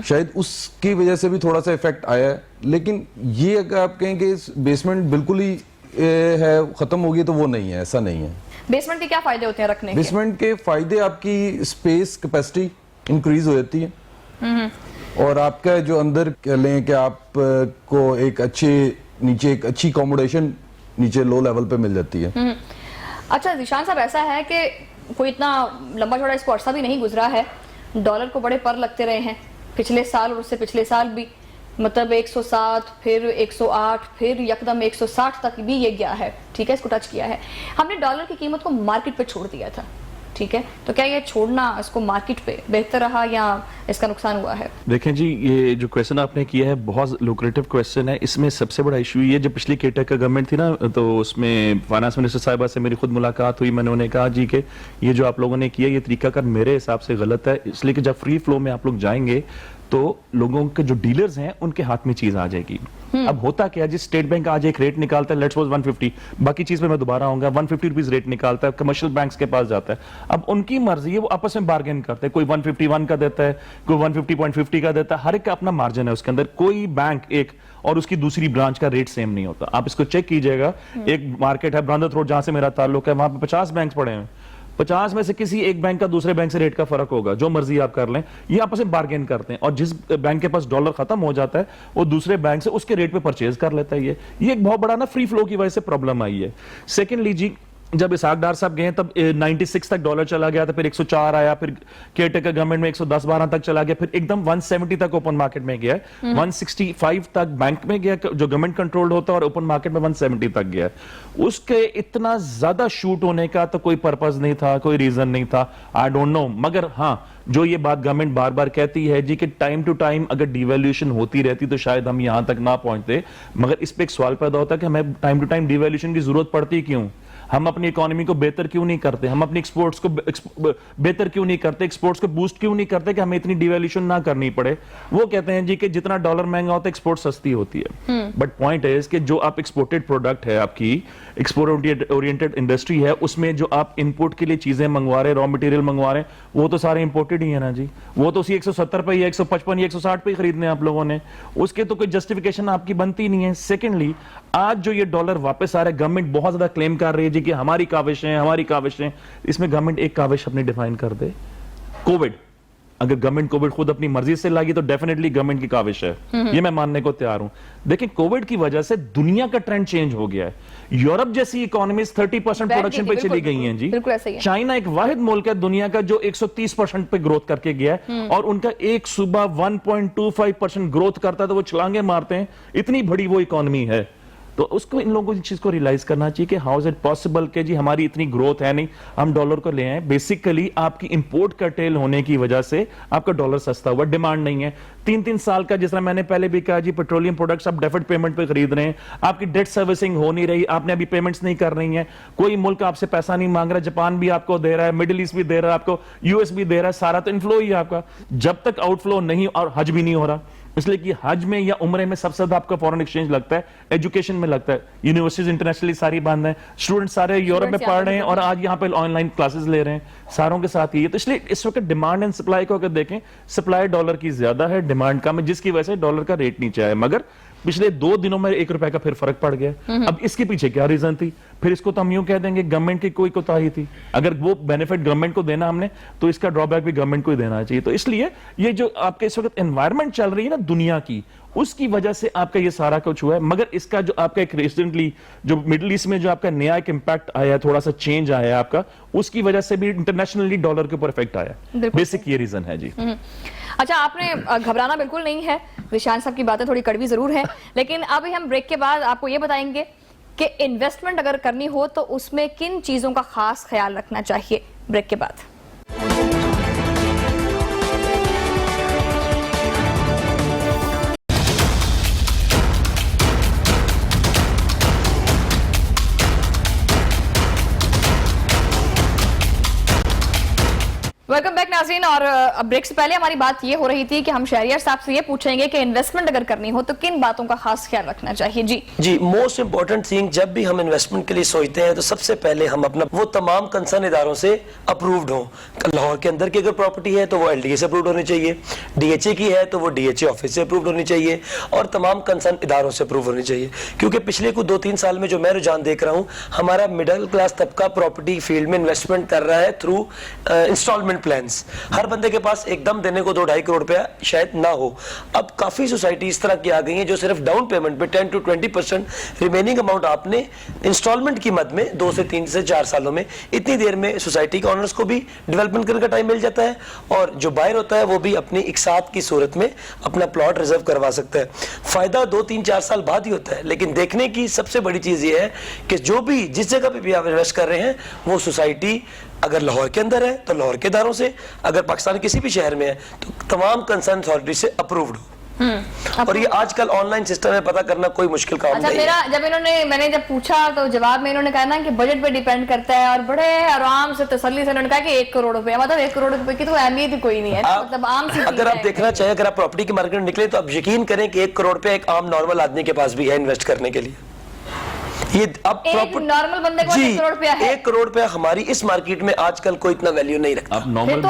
शायद उसकी वजह से भी थोड़ा सा इफेक्ट आया है। लेकिन ये अगर आप कहें कि बेसमेंट बिल्कुल ही है खत्म हो गई तो वो नहीं है, ऐसा नहीं है। बेसमेंट के क्या फायदे होते हैं रखने के? बेसमेंट के फायदे, आपकी स्पेस कैपेसिटी इंक्रीज हो जाती है और आपका जो अंदर कह लें कि आप को एक अच्छी अकोमोडेशन नीचे लो लेवल पे मिल जाती है। अच्छा ज़ीशान साहब, ऐसा है कि कोई इतना लंबा चौड़ा इसको अरसा भी नहीं गुजरा है, डॉलर को बड़े पर लगते रहे हैं पिछले साल और उससे पिछले साल भी, मतलब 107 फिर 108 फिर यकदम 160 तक भी ये गया है, ठीक है, इसको टच किया है। हमने डॉलर की कीमत को मार्केट पे छोड़ दिया था, ठीक है, तो क्या ये छोड़ना इसको मार्केट पे बेहतर रहा या इसका नुकसान हुआ है? देखें जी, ये जो क्वेश्चन आपने किया है बहुत लुक्रेटिव क्वेश्चन है। इसमें सबसे बड़ा इशू ये, जो पिछली केटेक का गवर्नमेंट थी ना, तो उसमें फाइनेंस मिनिस्टर साहिबा से मेरी खुद मुलाकात हुई। मैंने उन्हें कहा जी कि ये जो आप लोगों ने किया ये तरीकाकार मेरे हिसाब से गलत है, इसलिए कि जब फ्री फ्लो में आप लोग जाएंगे तो लोगों के जो डीलर्स हैं उनके हाथ में चीज आ जाएगी। अब होता क्या है, जिस स्टेट बैंक आज एक रेट निकालता है, लेट्स सपोज 150, बाकी चीज पे मैं दोबारा आऊंगा, 150 रुपीज रेट निकालता है, कमर्शियल बैंक्स के पास जाता है। अब उनकी मर्जी है, वो आपस में बार्गेन करते हैं, कोई 151 का देता है, कोई 150.50 का देता है, हर एक का अपना मार्जिन है उसके अंदर। कोई बैंक एक और उसकी दूसरी ब्रांच का रेट सेम नहीं होता। आप इसको चेक कीजिएगा, एक मार्केट है ब्रांदत रोड जहां से मेरा ताल्लुक है, वहां पे 50 बैंक पड़े हैं, 50 में से किसी एक बैंक का दूसरे बैंक से रेट का फर्क होगा, जो मर्जी आप कर लें, ये आपस में बार्गेन करते हैं और जिस बैंक के पास डॉलर खत्म हो जाता है वो दूसरे बैंक से उसके रेट पे परचेज कर लेता है। ये एक बहुत बड़ा ना फ्री फ्लो की वजह से प्रॉब्लम आई है। सेकेंडली जी, जब इसाक डार साहब गए तब 96 तक डॉलर चला गया था, फिर 104 आया, फिर केयरटेकर गवर्नमेंट में 110-12 तक चला गया, फिर एकदम 170 तक ओपन मार्केट में गया, 165 तक बैंक में गया जो गवर्नमेंट कंट्रोल्ड होता है, और ओपन मार्केट में 170 तक गया। उसके इतना ज्यादा शूट होने का तो कोई पर्पज नहीं था, कोई रीजन नहीं था, आई डोंट नो। मगर हाँ, जो ये बात गवर्नमेंट बार बार कहती है जी कि टाइम टू टाइम अगर डिवैल्यूएशन होती रहती तो शायद हम यहां तक ना पहुंचते, मगर इस पे एक सवाल पैदा होता है कि हमें टाइम टू टाइम डिवैल्यूएशन की जरूरत पड़ती क्यों? हम अपनी इकोनॉमी को बेहतर क्यों नहीं करते? हम अपनी एक्सपोर्ट्स को बेहतर क्यों नहीं करते? एक्सपोर्ट्स को बूस्ट क्यों नहीं करते कि हमें इतनी डिवैल्यूएशन ना करनी पड़े? वो कहते हैं जी कि जितना डॉलर महंगा होता है एक्सपोर्ट सस्ती होती है। बट पॉइंट है कि जो आप एक्सपोर्टेड प्रोडक्ट है, आपकी एक्सपोर्ट ओरिएंटेड इंडस्ट्री है, उसमें जो आप इनपुट के लिए चीजें मंगवा रहे, रॉ मटेरियल मंगवा रहे हैं, वो तो सारे इंपोर्टेड ही है ना जी। वो तो उसी 170 पे या 155 या 160 पे खरीदने आप लोगों ने, उसके तो कोई जस्टिफिकेशन आपकी बनती नहीं है। सेकेंडली, आज जो ये डॉलर वापस आ रहा है, गवर्नमेंट बहुत ज्यादा क्लेम कर रही है जी कि हमारी काविश है, हमारी काविश है। इसमें गवर्नमेंट एक काविश अपनी डिफाइन कर दे। कोविड, अगर गवर्नमेंट कोविड खुद अपनी मर्जी से लागी तो डेफिनेटली गवर्नमेंट की काविश है, ये मैं मानने को तैयार हूं। देखिए, कोविड की वजह से दुनिया का ट्रेंड चेंज हो गया है। यूरोप जैसी इकोनॉमीज 30% प्रोडक्शन पे चली गई हैं जी। चाइना एक वाहिद मुल्क है दुनिया का जो 130% पे ग्रोथ करके गया है, और उनका एक सुबह 1.25% ग्रोथ करता है तो वो छलांगे मारते हैं, इतनी बड़ी वो इकोनॉमी है। तो उसको, इन लोगों को इस चीज को रियलाइज करना चाहिए कि हाउ इज इट पॉसिबल कि जी हमारी इतनी ग्रोथ है नहीं, हम डॉलर को ले आए। बेसिकली आपकी इंपोर्ट कर्टेल होने की वजह से आपका डॉलर सस्ता हुआ, डिमांड नहीं है। 3-3 साल का, जिस तरह मैंने पहले भी कहा जी, पेट्रोलियम प्रोडक्ट्स आप डेफर्ड पेमेंट पे खरीद रहे हैं, आपकी डेट सर्विसिंग हो नहीं रही, आपने अभी पेमेंट्स नहीं कर रही हैं, कोई मुल्क आपसे पैसा नहीं मांग रहा, जापान भी आपको दे रहा है, मिडिल ईस्ट भी दे रहा है आपको, यूएस भी दे रहा है, सारा तो इनफ्लो ही है आपका। जब तक आउटफ्लो नहीं, और हज भी नहीं हो रहा, इसलिए कि हज में या उम्रे में सबसे ज्यादा आपका फॉरेन एक्सचेंज लगता है, एजुकेशन में लगता है। यूनिवर्सिटीज इंटरनेशनली सारी बंद है, स्टूडेंट सारे यूरोप में पढ़ रहे हैं और आज यहाँ पे ऑनलाइन क्लासेस ले रहे हैं, सारों के साथ ही है। तो इसलिए इस वक्त डिमांड एंड सप्लाई को अगर देखें, सप्लाई डॉलर की ज्यादा है, डिमांड कम है, जिसकी वजह से डॉलर का रेट नीचे आया। मगर पिछले 2 दिनों में 1 रुपए का फिर फर्क पड़ गया। अब इसके पीछे क्या रीजन थी? फिर इसको तो हम यूं कह देंगे गवर्नमेंट की कोई कोताही थी। अगर वो बेनिफिट गवर्नमेंट को देना हमने, तो इसका ड्रॉबैक भी गवर्नमेंट को ही देना चाहिए। तो इसलिए ये जो आपके इस वक्त एनवायरमेंट चल रही है ना दुनिया की, उसकी वजह से आपका ये सारा कुछ हुआ है। मगर इसका जो आपका एक रिसेंटली जो मिडिल ईस्ट में जो आपका नया एक इंपैक्ट आया है, थोड़ा सा चेंज आया है आपका, उसकी वजह से भी इंटरनेशनली डॉलर के ऊपर इफेक्ट आया। बेसिक ये रीजन है जी। अच्छा, आपने घबराना बिल्कुल नहीं है, निशान साहब की बातें थोड़ी कड़वी जरूर है, लेकिन अभी हम ब्रेक के बाद आपको ये बताएंगे कि इन्वेस्टमेंट अगर करनी हो तो उसमें किन चीजों का खास ख्याल रखना चाहिए। ब्रेक के बाद वेलकम बैक नाज़रीन। और ब्रेक से पहले हमारी बात ये हो रही थी कि हम शहरियार साहब से ये पूछेंगे कि इन्वेस्टमेंट अगर करनी हो तो किन बातों का खास ख्याल रखना चाहिए। जी मोस्ट इंपॉर्टेंट थिंग, जब भी हम इन्वेस्टमेंट के लिए सोचते हैं तो सबसे पहले हम अपना वो तमाम कंसर्न इदारों से अप्रूव्ड हो। लाहौर के अंदर की अगर प्रॉपर्टी है तो वो LDA से अप्रूव्ड होनी चाहिए, DHA की है तो वो DHA ऑफिस से अप्रूव्ड होनी चाहिए, और तमाम कंसर्न इदारों से अप्रूव होनी चाहिए। क्योंकि पिछले कुछ 2-3 साल में जो मैं रुझान देख रहा हूँ, हमारा मिडिल क्लास तबका प्रॉपर्टी फील्ड में इन्वेस्टमेंट कर रहा है थ्रू इंस्टॉलमेंट प्लान्स। हर बंदे के पास एकदम देने को 2-2.5 करोड़ रुपया शायद ना हो। अब काफी सोसाइटी इस तरह की आ गई हैं जो सिर्फ डाउन पेमेंट पे 10 to 20% रिमेनिंग अमाउंट आपने इंस्टॉलमेंट की मद में 2 से 3 से 4 सालों में, इतनी देर में सोसाइटी के ऑनर्स को भी डेवलपमेंट करने का टाइम मिल जाता है, और जो बायर होता है वो भी अपनी इकसात की सूरत में अपना प्लॉट रिजर्व करवा सकता है। फायदा 2-3-4 साल बाद ही होता है। लेकिन देखने की सबसे बड़ी चीज ये है कि जो भी जिस जगह पे भी आप इन्वेस्ट कर रहे हैं, वो सोसाइटी अगर लाहौर के अंदर है तो लाहौर के इदारों से, अगर पाकिस्तान किसी भी शहर में है तो तमाम कंसर्न अथॉरिटी से अप्रूव्ड हो। और ये आजकल ऑनलाइन सिस्टम है, पता करना कोई मुश्किल काम नहीं है। जब मैंने जब पूछा तो जवाब में इन्होंने कहा ना कि बजट पे डिपेंड करता है, और बड़े आराम से तसल्ली से उन्होंने कहा कि 1 करोड़ रुपए, मतलब 1 करोड़ रुपए की तो अहमियत ही कोई नहीं है, मतलब आम सी। अगर आप देखना चाहें, अगर आप प्रॉपर्टी की मार्केट में निकले तो आप यकीन करें कि 1 करोड़ रुपए एक आम नॉर्मल आदमी के पास भी है इन्वेस्ट करने के लिए। ये अब एक नॉर्मल बंदे को 1 करोड़ रुपया है। 1 करोड़ रुपया हमारी इस मार्केट में आजकल कोई इतना वैल्यू नहीं रखता। आप नॉर्मल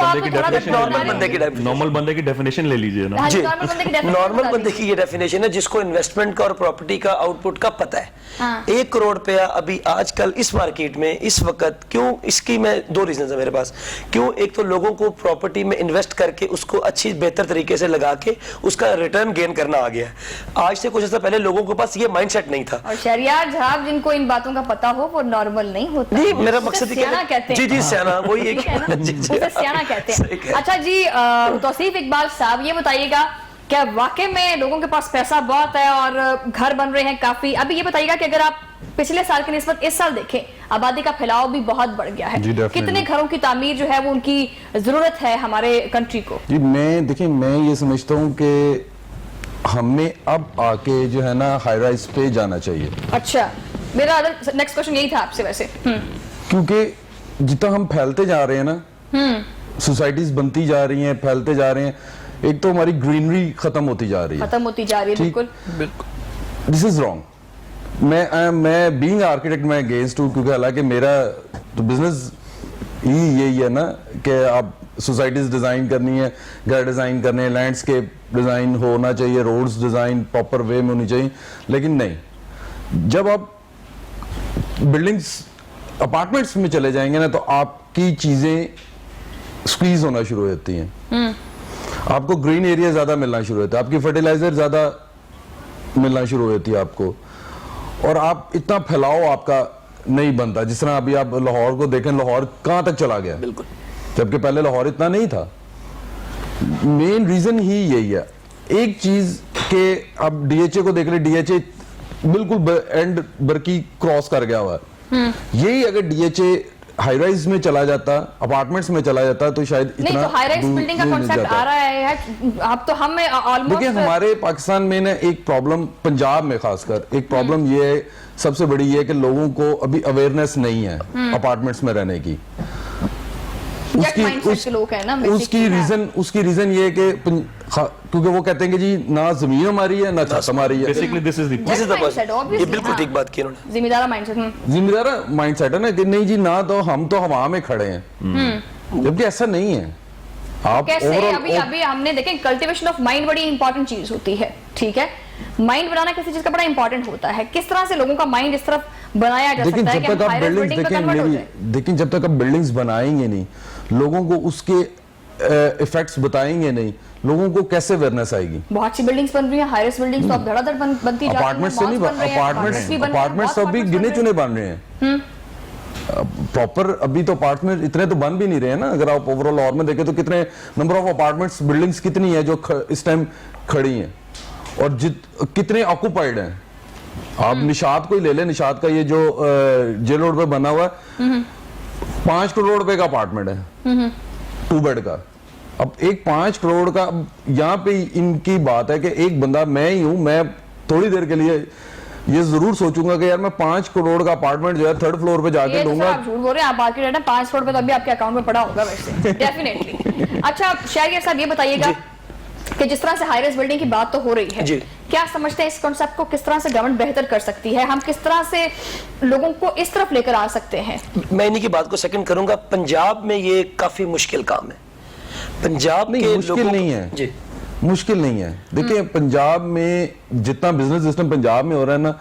बंदे की डेफिनेशन ले लीजिए ना। जी, नॉर्मल बंदे की ये डेफिनेशन है जिसको इन्वेस्टमेंट का और प्रॉपर्टी का आउटपुट का पता है। 1 करोड़ रुपया अभी आजकल इस मार्केट में इस वक्त क्यों, इसकी मैं 2 रीजन है मेरे पास। क्यों? एक तो लोगों को प्रॉपर्टी में इन्वेस्ट करके उसको अच्छी बेहतर तरीके से लगा के उसका रिटर्न गेन करना आ गया है। आज से कुछ अर्सा पहले लोगों के पास ये माइंडसेट नहीं था। और शहरियार साहब जिनको इन बातों का पता हो वो नॉर्मल नहीं होता। नहीं, मेरा उसे मकसद ये सियाना कहते हैं। जी सियाना वही एक ठीक है ना? जी, जी। उसे सियाना कहते सही हैं। कह- अच्छा जी, तौसीफ इकबाल साहब ये बताइएगा, क्या वाकई में लोगों के पास पैसा बहुत है और घर बन रहे हैं काफी? अभी ये बताइएगा कि अगर आप पिछले साल के निस्बत इस साल देखें, आबादी का फैलाव भी बहुत बढ़ गया है। जी, definitely। कितने घरों की तामीर जो है वो उनकी जरूरत है हमारे कंट्री को? जी मैं ये समझता हूँ कि हमें अब आके जो है ना हाई राइज पे जाना चाहिए, अच्छा, मेरा नेक्स्ट क्वेश्चन यही था आपसे वैसे। क्योंकि जितना हम फैलते जा रहे हैं ना, सोसाइटीज बनती जा रही हैं, फैलते जा रहे हैं, एक तो हमारी ग्रीनरी खत्म होती जा रही है, खत्म होती जा रही है। ठीक। बिल्कुल। This is wrong. मैं बीइंग आर्किटेक्ट मैं अगेंस्ट हूँ, क्योंकि हालांकि मेरा तो बिजनेस ही यही है ना कि आप सोसाइटीज डिजाइन करनी है, घर डिजाइन करने हैं, लैंडस्केप डिजाइन होना चाहिए, रोड्स डिजाइन प्रॉपर वे में होनी चाहिए। लेकिन नहीं, जब आप बिल्डिंग्स अपार्टमेंट्स में चले जाएंगे ना, तो आपकी चीजें स्क्वीज होना शुरू हो जाती हैं। आपको ग्रीन एरिया ज्यादा मिलना शुरू होता है, आपकी फर्टिलाइजर ज्यादा मिलना शुरू हो जाती है आपको, और आप इतना फैलाव आपका नहीं बनता। जिस तरह अभी आप लाहौर को देखें, लाहौर कहां तक चला गया, बिल्कुल, जबकि पहले लाहौर इतना नहीं था। मेन रीजन ही यही है। एक चीज के अब डीएचए को देख ले, डीएचए बिल्कुल एंड बरकी क्रॉस कर गया हुआ है। यही अगर डीएचए हाई राइज में चला जाता, अपार्टमेंट्स में चला जाता, तो शायद नहीं इतना तो हाई राइज दूर बिल्डिंग का नहीं कॉन्सेप्ट जाता। आ रहा है अब तो हम देखिए, ऑलमोस्ट हमारे पाकिस्तान में ना एक प्रॉब्लम, पंजाब में खासकर एक प्रॉब्लम ये है, सबसे बड़ी ये है कि लोगों को अभी अवेयरनेस नहीं है अपार्टमेंट्स में रहने की। उसकी रीजन ये है कि क्योंकि वो कहते हैं कि जी ना जमीन हमारी है ना छत हमारी है। Basically this is the This is the mindset, point। obviously, ये बिल्कुल हाँ। ठीक बात की उन्होंने। जिम्मेदार माइंडसेट। जिम्मेदार माइंडसेट है ना कि नहीं जी, ना तो हम तो हवा में खड़े हैं, जबकि ऐसा नहीं है। आप कैसे? overall- अभी हमने देखें, कल्टीवेशन ऑफ माइंड बड़ी इंपॉर्टेंट चीज होती है, ठीक है? माइंड बनाना किसी चीज का बड़ा इंपॉर्टेंट होता है। किस तरह से लोगों का माइंड इस तरफ बनाया जा लेकिन सकता है जब कि तक हम आप हाई राइज बिल्डिंग्स बिल्डिंग में कन्वर्ट हो जाए? लेकिन जब तक आप बिल्डिंग्स बनाएंगे नहीं, लोगों को उसके इफेक्ट्स बताएंगे नहीं, लोगों को कैसे अवेयरनेस आएगी? बहुत सी बिल्डिंग्स बन रही हैं, हाई राइज बिल्डिंग्स तो अब धड़ाधड़ बनती जा रही हैं। अपार्टमेंट्स से नहीं, अपार्टमेंट्स तो अभी गिने चुने बन रहे हैं। प्रॉपर अभी तो अपार्टमेंट इतने तो बन भी नहीं रहे हैं ना। अगर आप ओवरऑल लाहौर में देखें तो कितने नंबर ऑफ अपार्टमेंट्स, बिल्डिंग्स कितनी है जो इस टाइम खड़ी हैं, और कितने ऑक्यूपाइड हैं। आप निशात को ही ले लें, निशात का ये जो जेल रोड पे बना हुआ है, 5 करोड़ रुपए का अपार्टमेंट है, 2 बेड का। अब एक 5 करोड़ का, यहाँ पे इनकी बात है कि एक बंदा, मैं ही हूं, मैं थोड़ी देर के लिए ये जरूर सोचूंगा कि यार मैं 5 करोड़ का अपार्टमेंट जो है 3rd फ्लोर पे जाके ये तो लूंगा। आप झूठ बोल रहे हैं, आप बाकी रहना 5 करोड़ पे तो अभी आपके अकाउंट में पड़ा होगा वैसे डेफिनेटली। अच्छा शायद साहब ये बताइएगा कि जिस तरह से हाई राइज बिल्डिंग की बात तो हो रही है, क्या समझते हैं इस कॉन्सेप्ट को किस तरह से गवर्नमेंट बेहतर कर सकती है? हम किस तरह से लोगों को इस तरफ लेकर आ सकते हैं? मैं इन्हीं की बात को सेकंड करूंगा। पंजाब में ये काफी मुश्किल काम है। पंजाब नहीं, के मुश्किल लोगों नहीं है जी, मुश्किल नहीं है। देखिए, पंजाब में जितना बिजनेस सिस्टम पंजाब में हो रहा है ना,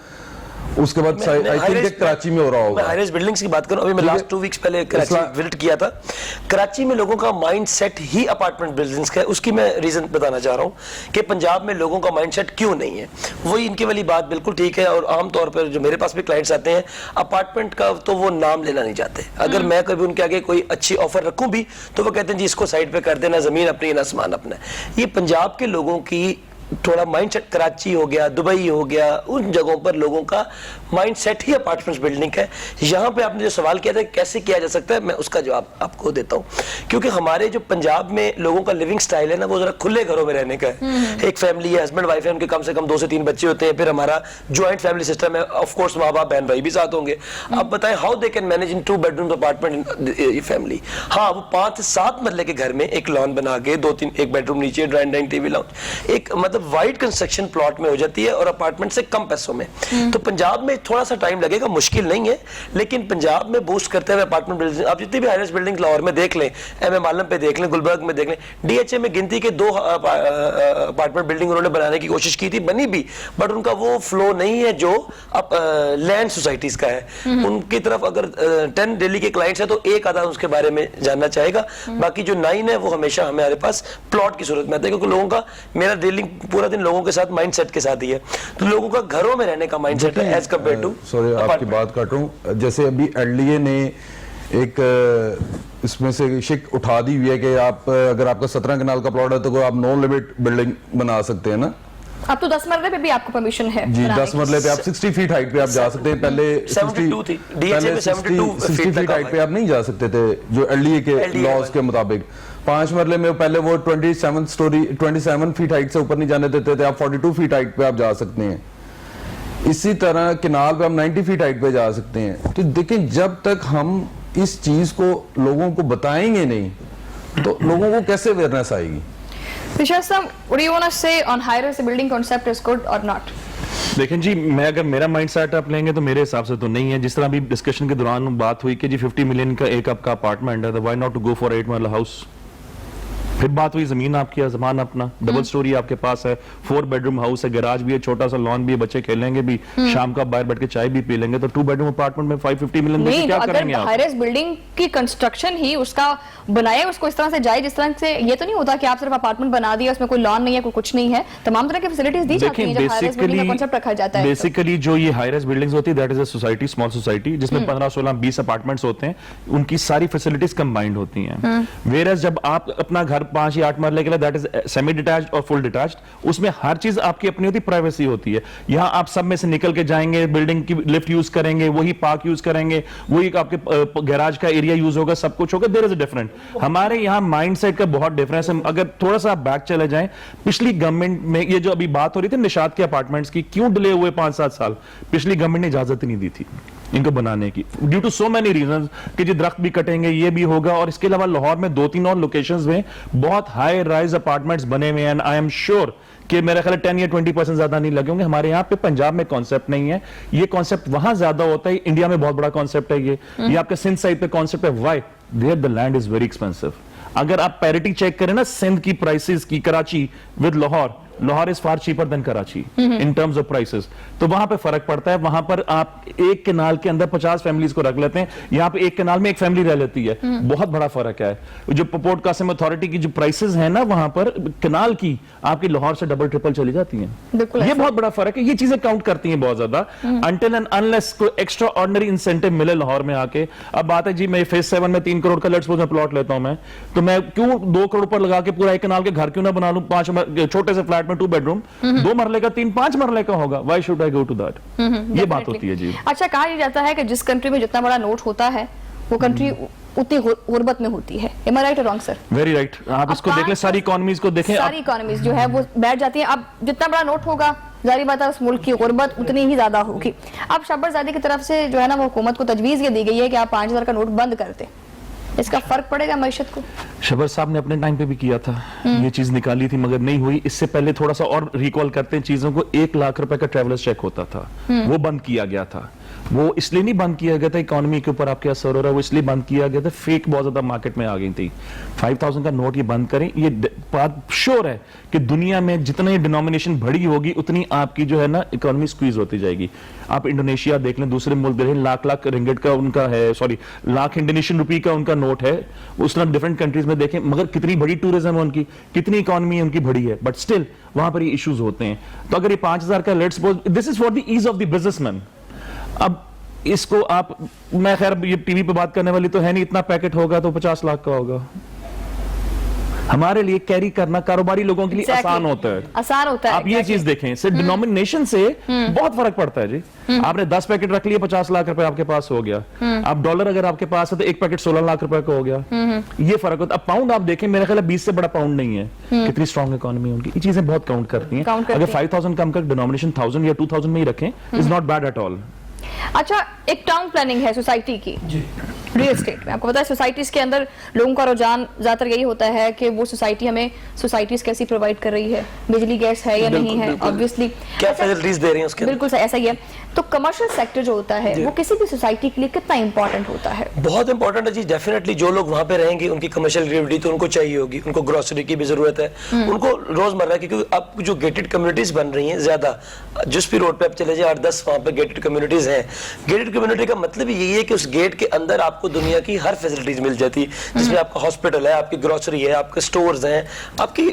उसके बाद आई थिंक कराची में हो रहा होगा। मैं हाई-राइज बिल्डिंग्स की बात करूं, अभी मैं लास्ट 2 वीक्स पहले कराची विजिट किया था। कराची में लोगों का माइंडसेट ही अपार्टमेंट बिल्डिंग्स का है। उसकी मैं रीजन बताना चाह रहा हूं कि पंजाब में लोगों का माइंडसेट क्यों नहीं है। वही इनकी वाली बात बिल्कुल ठीक है, और आमतौर पर जो मेरे पास भी क्लाइंट्स आते हैं, अपार्टमेंट का तो वो नाम लेना नहीं चाहते। अगर मैं कभी उनके आगे कोई अच्छी ऑफर रखूं भी, तो वो कहते हैं जी इसको साइड पे कर देना, जमीन अपनी ना आसमान अपना। ये पंजाब के लोगों की थोड़ा माइंडसेट, कराची हो गया, दुबई हो गया, उन जगहों पर लोगों का माइंडसेट ही अपार्टमेंट्स बिल्डिंग है। यहाँ पे आपने जो सवाल किया था कैसे किया जा सकता है, मैं उसका जवाब आपको देता हूँ। क्योंकि हमारे जो पंजाब में लोगों का लिविंग स्टाइल है ना, वो जरा खुले घरों में रहने का है। एक फैमिली है, हस्बैंड वाइफ है, उनके कम से कम 2 से 3 बच्चे होते हैं। फिर हमारा ज्वाइंट फैमिली सिस्टम है, ऑफ कोर्स माँ बाप बहन भाई भी साथ होंगे। अब बताएं how they can manage in 2 bedroom apartment in family. हाँ, वो 5 से 7 मरले के घर में एक लॉन बना के 2-3 एक बेडरूम नीचे, ड्राइंग टीवी लाउंज, एक मतलब वाइड कंस्ट्रक्शन प्लॉट में हो जाती है, और अपार्टमेंट से कम पैसों में। तो पंजाब में थोड़ा सा टाइम लगेगा, मुश्किल नहीं है, लेकिन पंजाब में बूस्ट करते हुए अपार्टमेंट बिल्डिंग, आप जितनी भी हाई-राइज बिल्डिंग लाहौर में देख लें, एमएम आलम पे देख लें, गुलबर्ग में देख लें, डीएचए में गिनती के 2 अपार्टमेंट बिल्डिंग उन्होंने बनाने की कोशिश की थी, बनी भी, बट उनका वो फ्लो नहीं है जो अब लैंड सोसाइटीज का है। उनकी तरफ अगर 10 दिल्ली के क्लाइंट्स है तो एक आधा उसके बारे में जानना चाहेगा, बाकी जो 9 है वो हमेशा हमारे पास प्लॉट की सूरत में आता है। क्योंकि लोगों का, मेरा डीलिंग पूरा दिन लोगों के साथ माइंडसेट के साथ ही है, तो लोगों का घरों में रहने का माइंडसेट है एज कम्पेयर टू। सॉरी आपकी बात काट रहा हूँ, जैसे अभी एलडीए ने एक इसमें से शिक उठा दी हुई है कि आप अगर आपका 17 कनाल का प्लॉट है तो आप नो लिमिट बिल्डिंग बना सकते हैं ना। अब तो 10 मरले पे भी आपको परमिशन है जी, 10 मरले पे आप 60 फीट हाइट पे आप जा सकते हैं। पहले 72 थी, DHA में 60 फीट हाइट पे आप नहीं जा सकते थे जो एलडीए के लॉज के मुताबिक। 5 मरले में पहले वो 27 फीट हाइट से ऊपर नहीं जाने देते थे, आप 42 फीट हाइट पे आप जा सकते हैं। इसी तरह केनाल पे आप 90 फीट हाइट पे जा सकते हैं। तो देखें, जब तक हम इस चीज को लोगों को बताएंगे नहीं तो लोगों को कैसे अवेयरनेस आएगी। What do you want to say on high-rise building concept is good or not? देखें जी, मैं अगर मेरा माइंड सेट आप लेंगे तो मेरे हिसाब से तो नहीं है। जिस तरह अभी डिस्कशन के दौरान बात हुई कि जी 50 मिलियन का एक आपका अपार्टमेंट है, तो why not to go for 8 महला हाउस। फिर बात हुई जमीन आपकी है, जमान अपना, डबल स्टोरी आपके पास है, 4 बेडरूम हाउस है, गैराज भी है, छोटा सा लॉन भी है, बच्चे खेलेंगे भी, शाम का बाहर बैठ के चाय भी पी लेंगे। तो 2 बेडरूम अपार्टमेंट में 550 मिलियन नहीं, क्या तो करेंगे अगर आप? हाई-राइज बिल्डिंग की कंस्ट्रक्शन ही उसका बनाए, उसको इस तरह से जाए जिस तरह से, ये तो नहीं होता कि आप सिर्फ अपार्टमेंट बना दिया, उसमें कोई लॉन नहीं है, कोई कुछ नहीं है, तमाम तरह की फैसिलिटीज दी जाती हैं जब हाई-राइज बिल्डिंग का कांसेप्ट रखा जाता है। बेसिकली जो ये हाई-राइज बिल्डिंग्स होती है that is a society, small society, जिसमें 15, 16, 20 अपार्टमेंट्स होते हैं, उनकी सारी फैसिलिटीज कंबाइंड होती हैं। वेयरएज जब आप अपना घर 5 या 8 मरले के लिए दैट इज सेमी डिटैच्ड और फुल डिटैच्ड, उसमें हर चीज आपकी अपनी होती, प्राइवेसी होती है। यहाँ आप सब में से निकल के जाएंगे, बिल्डिंग की लिफ्ट यूज करेंगे, वही पार्क यूज करेंगे, वही आपके गैराज का एरिया यूज होगा, सब कुछ होगा। देयर इज अ डिफरेंट, हमारे यहाँ माइंडसेट का बहुत डिफरेंस है। अगर थोड़ा सा बैक चले जाएं, पिछली गवर्नमेंट में ये जो अभी बात हो रही थी निशात के अपार्टमेंट्स की, क्यों डिले हुए 5-7 साल? पिछली गवर्नमेंट ने इजाजत नहीं दी थी इनको बनाने की, due to so many reasons कि जो दरख्त भी कटेंगे, ये भी होगा। और इसके अलावा लाहौर में 2-3 और लोकेशंस में बहुत हाई राइज अपार्टमेंट्स बने हुए हैं, एंड आई एम श्योर कि मेरे ख्याल 10 या 20% ज्यादा नहीं लगे होंगे। हमारे यहाँ पे पंजाब में कॉन्सेप्ट नहीं है, ये कॉन्सेप्ट वहां ज्यादा होता है। इंडिया में बहुत बड़ा कॉन्सेप्ट है ये आपके सिंध साइड पे कॉन्सेप्ट है। Why? There the land is very expensive. अगर आप पैरिटी चेक करें ना सिंध की प्राइसेस की, Karachi with Lahore is far cheaper than Karachi in terms of prices. तो वहां पे फर्क पड़ता है। वहां पर आप एक केनाल के अंदर 50 फैमिलीज को रख लेते हैं, यहाँ पे एक केनाल में एक फैमिली रह लेती है। बहुत बड़ा फर्क है। जो पोर्ट कासिम अथॉरिटी की जो प्राइसेस है ना वहां पर केनाल की, आपकी लाहौर से डबल ट्रिपल चली जाती हैं। ये बहुत बड़ा फर्क है। ये चीजें काउंट करती हैं बहुत ज्यादा, अनटिल एंड अनलेस कोई एक्स्ट्रा ऑर्डिनरी इंसेंटिव मिले लाहौर में आके। अब बात है जी, मैं फेज 7 में 3 करोड़ का लेट्स सपोज प्लॉट लेता हूं मैं, तो मैं क्यों 2 करोड़ पर लगा के पूरा एक केनाल के घर क्यों ना बना लूं? 5 छोटे से फ्लैट में 2 बेडरूम, 2 मरले का 3-5 मरले का होगा। Why should I go to that? ये बात होती है जी। अच्छा, कहा जाता है कि जिस कंट्री में जितना बड़ा नोट होता है वो कंट्री उतनी गुर्बत में होती है। Am I right or wrong, sir? Very right. आप इसको देख लें, सारी इकोनॉमीज को देखें, सारी इकोनॉमीज जो है वो बैठ जाती है। अब जितना बड़ा नोट होगा, जारी बात है उस मुल्क की गुर्बत उतनी ही ज्यादा होगी। अब शहबाज़ादी की तरफ से जो है ना वो हुकूमत को तजवीज ये दी गई है कि आप 5000 का नोट बंद कर दें। इसका फर्क पड़ेगा मईशत को? शबर साहब ने अपने टाइम पे भी किया था, ये चीज निकाली थी मगर नहीं हुई। इससे पहले थोड़ा सा और रिकॉल करते हैं चीजों को, 1 लाख रुपए का ट्रैवलर्स चेक होता था, वो बंद किया गया था। वो इसलिए नहीं बंद किया गया था इकोनॉमी के ऊपर आपके असर हो रहा है, वो इसलिए बंद किया गया था, फेक बहुत ज्यादा मार्केट में आ गई थी। 5000 का नोट ये बंद करें। ये बात श्योर है कि दुनिया में जितनी डिनोमिनेशन बढ़ी होगी उतनी आपकी जो है ना इकोनॉमी स्क्वीज होती जाएगी। आप इंडोनेशिया देख लें, दूसरे मुल्क देख लें, लाख रिंगिट का उनका है, सॉरी लाख इंडोनेशियन रुपी का उनका नोट है। उस तरह डिफरेंट कंट्रीज में देखें, मगर कितनी बड़ी टूरिज्म है उनकी, कितनी इकोनॉमी उनकी बड़ी है, बट स्टिल वहां पर ये इश्यूज होते हैं। तो अगर ये 5000 का let's suppose, this is for the ease of the businessman. अब इसको आप, मैं खैर ये टीवी पे बात करने वाली तो है नहीं, इतना पैकेट होगा तो 50 लाख का होगा। हमारे लिए कैरी करना कारोबारी लोगों के लिए आसान होता है, आसान होता है। आप ये चीज देखें, सिर्फ डिनोमिनेशन से बहुत फर्क पड़ता है जी। आपने 10 पैकेट रख लिए, 50 लाख रुपए आपके पास हो गया। आप डॉलर अगर आपके पास है तो 1 पैकेट 16 लाख रुपए का हो गया। ये फर्क होता है। अब पाउंड आप देखें, मेरे ख्याल 20 से बड़ा पाउंड नहीं है, कितनी स्ट्रॉन्ग इकोनॉमी उनकी। ये चीजें बहुत काउंट करती हैं। अगर 5000 कम कर डिनोमिनेशन 1000 या 2000 में ही रखें, is not bad at all. अच्छा, एक टाउन प्लानिंग है सोसाइटी की रियल एस्टेट में। आपको पता है सोसाइटीज के अंदर लोगों का रुझान ज्यादातर यही होता है कि वो सोसाइटी हमें सोसाइटीज कैसी प्रोवाइड कर रही है, बिजली गैस है या नहीं है, ऑब्वियसली क्या फैसिलिटीज दे रही हैं उसके। बिल्कुल ऐसा ही है। तो कमर्शियल सेक्टर जो होता है वो किसी भी सोसाइटी के लिए कितना इंपॉर्टेंट होता है? बहुत इंपॉर्टेंट है जी। डेफिनेटली जो लोग वहां पे रहेंगे उनकी कमर्शियल एक्टिविटी तो उनको चाहिए होगी, उनको ग्रोसरी की भी जरूरत है, उनको रोजमर्रा की, क्योंकि अब जो गेटेड कम्युनिटीज बन रही हैं ज्यादा, जिस भी रोड पे आप चले जाए 8-10 वहां पे गेटेड कम्युनिटीज हैं। गेटेड कम्युनिटी का मतलब यही है कि उस गेट के अंदर आपको आपको दुनिया की हर फैसिलिटीज मिल जाती है, जिसमें आपका हॉस्पिटल है, आपकी ग्रोसरी है, आपके स्टोर्स हैं, आपकी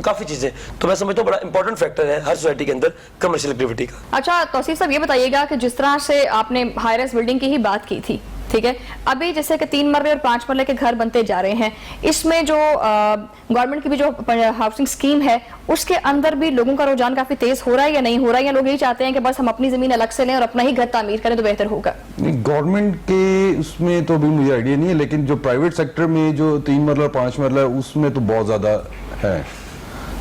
काफी चीजें। तो मैं समझता हूँ बड़ा इंपॉर्टेंट फैक्टर है हर सोसाइटी के अंदर कमर्शियल एक्टिविटी का। अच्छा तौसीफ साहब, ये बताइएगा कि जिस तरह से आपने हाई राइज बिल्डिंग की ही बात की थी, ठीक है, अभी जैसे कि 3 मरले और 5 मरले के घर बनते जा रहे हैं, इसमें जो गवर्नमेंट की भी जो हाउसिंग स्कीम है उसके अंदर भी लोगों का रुझान काफी तेज हो रहा है या नहीं हो रहा है, या लोग यही चाहते हैं कि बस हम अपनी जमीन अलग से लें और अपना ही घर तामीर करें तो बेहतर होगा? गवर्नमेंट के उसमें तो भी मुझे आइडिया नहीं है, लेकिन जो प्राइवेट सेक्टर में जो 3 मरला 5 मरला है उसमें तो बहुत ज्यादा है।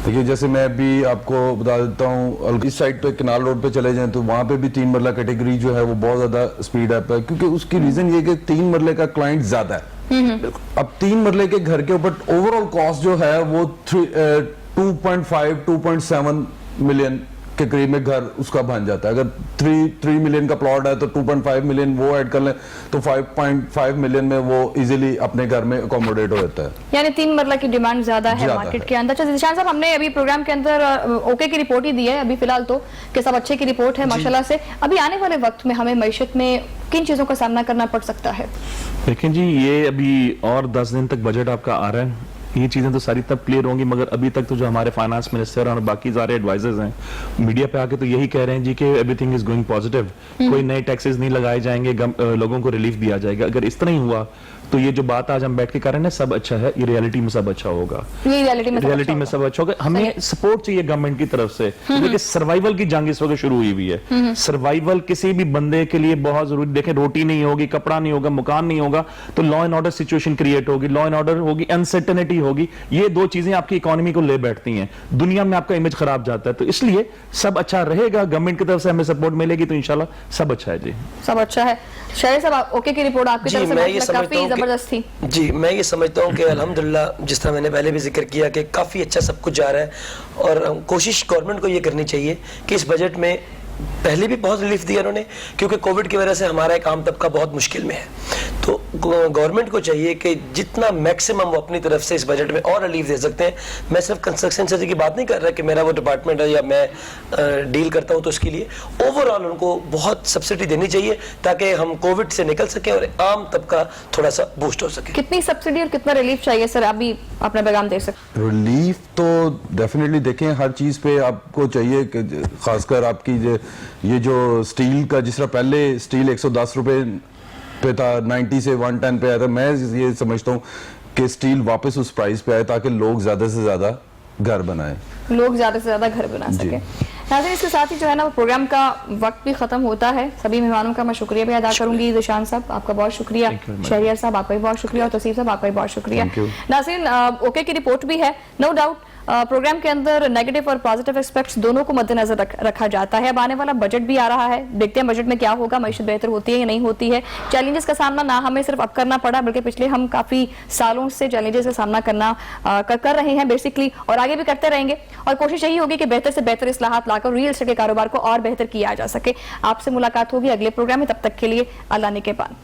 देखिए जैसे मैं भी आपको बता देता हूँ, इस साइड पे कनाल रोड पे चले जाएं तो वहां पे भी 3 मरला कैटेगरी जो है वो बहुत ज्यादा स्पीड अप है, क्योंकि उसकी रीजन ये कि 3 मरले का क्लाइंट ज्यादा है। अब 3 मरले के घर के ऊपर ओवरऑल कॉस्ट जो है वो 2.7 मिलियन के करीब में घर उसका बन जाता है। अगर 3 मिलियन का प्लॉट है तो 2.5 मिलियन वो ऐड कर लें तो 5.5 मिलियन में वो इजीली अपने घर में अकोमोडेट हो जाता है। यानी 3 मरला की डिमांड ज्यादा है मार्केट के अंदर। अच्छा जिशान साहब, हमने अभी प्रोग्राम के अंदर ओके की रिपोर्ट ही दी है अभी फिलहाल तो, कि सब अच्छे की रिपोर्ट है माशाल्लाह से। अभी आने वाले वक्त में हमें मईशत में किन चीजों का सामना करना पड़ सकता है? लेकिन जी ये अभी और 10 दिन तक बजट आपका आ रहा है, ये चीजें तो सारी तब क्लियर होंगी, मगर अभी तक तो जो हमारे फाइनेंस मिनिस्टर और बाकी सारे एडवाइजर्स हैं मीडिया पे आके तो यही कह रहे हैं जी कि एवरीथिंग इज गोइंग पॉजिटिव, कोई नए टैक्सेस नहीं लगाए जाएंगे, लोगों को रिलीफ दिया जाएगा। अगर इस तरह ही हुआ तो ये जो बात आज हम बैठ के कर रहे हैं सब अच्छा है, ये रियलिटी में सब अच्छा होगा, ये रियलिटी में सब अच्छा होगा। हमें सपोर्ट चाहिए गवर्नमेंट की तरफ से, क्योंकि सर्वाइवल की जंग इस वक्त शुरू हुई हुई है। सर्वाइवल किसी भी बंदे के लिए बहुत जरूरी। देखें रोटी नहीं होगी, कपड़ा नहीं होगा, मकान नहीं होगा तो law and order situation create होगी, लॉ एंड ऑर्डर होगी, अनसर्टेनिटी होगी। ये 2 चीजें आपकी इकोनॉमी को ले बैठती हैं, दुनिया में आपका इमेज खराब जाता है। तो इसलिए सब अच्छा रहेगा, गवर्नमेंट की तरफ से हमें सपोर्ट मिलेगी तो इंशाल्लाह सब अच्छा है जी, सब अच्छा है। शहरी साहब, ओके की रिपोर्ट आपकी तरफ से काफी जबरदस्त थी। जी मैं ये समझता हूँ कि अल्हम्दुलिल्लाह जिस तरह मैंने पहले भी जिक्र किया कि काफ़ी अच्छा सब कुछ जा रहा है, और कोशिश गवर्नमेंट को ये करनी चाहिए कि इस बजट में पहले भी बहुत रिलीफ दिया उन्होंने, क्योंकि कोविड की वजह से हमारा एक आम तबका बहुत मुश्किल में है। तो गवर्नमेंट को चाहिए कि जितना मैक्सिमम वो अपनी तरफ से इस बजट में और रिलीफ दे सकते हैं। मैं सिर्फ कंस्ट्रक्शन से की बात नहीं कर रहा कि मेरा वो डिपार्टमेंट है या मैं डील करता हूं, तो उसके लिए ओवरऑल उनको बहुत सब्सिडी देनी चाहिए ताकि हम कोविड से निकल सके और आम तबका थोड़ा सा बूस्ट हो सके। कितनी सब्सिडी और कितना रिलीफ चाहिए सर, अभी अपना पैगाम दे सकते? रिलीफ तो डेफिनेटली देखें हर चीज पे आपको चाहिए कि खासकर आपकी ये जो स्टील का, जिस तरह पहले स्टील 110 रुपए पे था, 90 से 110 पे आया था, मैं ये समझता हूँ कि स्टील वापस उस प्राइस पे आए ताकि लोग ज्यादा से ज्यादा घर बनाए, लोग ज्यादा से ज्यादा घर बना सके। नाज़रीन, इसके साथ ही जो है ना प्रोग्राम का वक्त भी खत्म होता है। सभी मेहमानों का मैं शुक्रिया भी अदा करूंगी। जिशान साहब आपका बहुत शुक्रिया, शहरियार साहब आपका भी बहुत शुक्रिया, और तौसीफ साहब आपका भी बहुत शुक्रिया। नाज़रीन, ओके की रिपोर्ट भी है, नो डाउट प्रोग्राम के अंदर नेगेटिव और पॉजिटिव एस्पेक्ट्स दोनों को मद्देनजर रखा जाता है। अब आने वाला बजट भी आ रहा है, देखते हैं बजट में क्या होगा, मईशत बेहतर होती है या नहीं होती है। चैलेंजेस का सामना ना हमें सिर्फ अब करना पड़ा, बल्कि पिछले हम काफी सालों से चैलेंजेस का सामना कर रहे हैं बेसिकली, और आगे भी करते रहेंगे। और कोशिश यही होगी कि बेहतर से बेहतर इस्लाहात लाकर रियल एस्टेट के कारोबार को और बेहतर किया जा सके। आपसे मुलाकात होगी अगले प्रोग्राम में, तब तक के लिए अल्लाह ने के पान।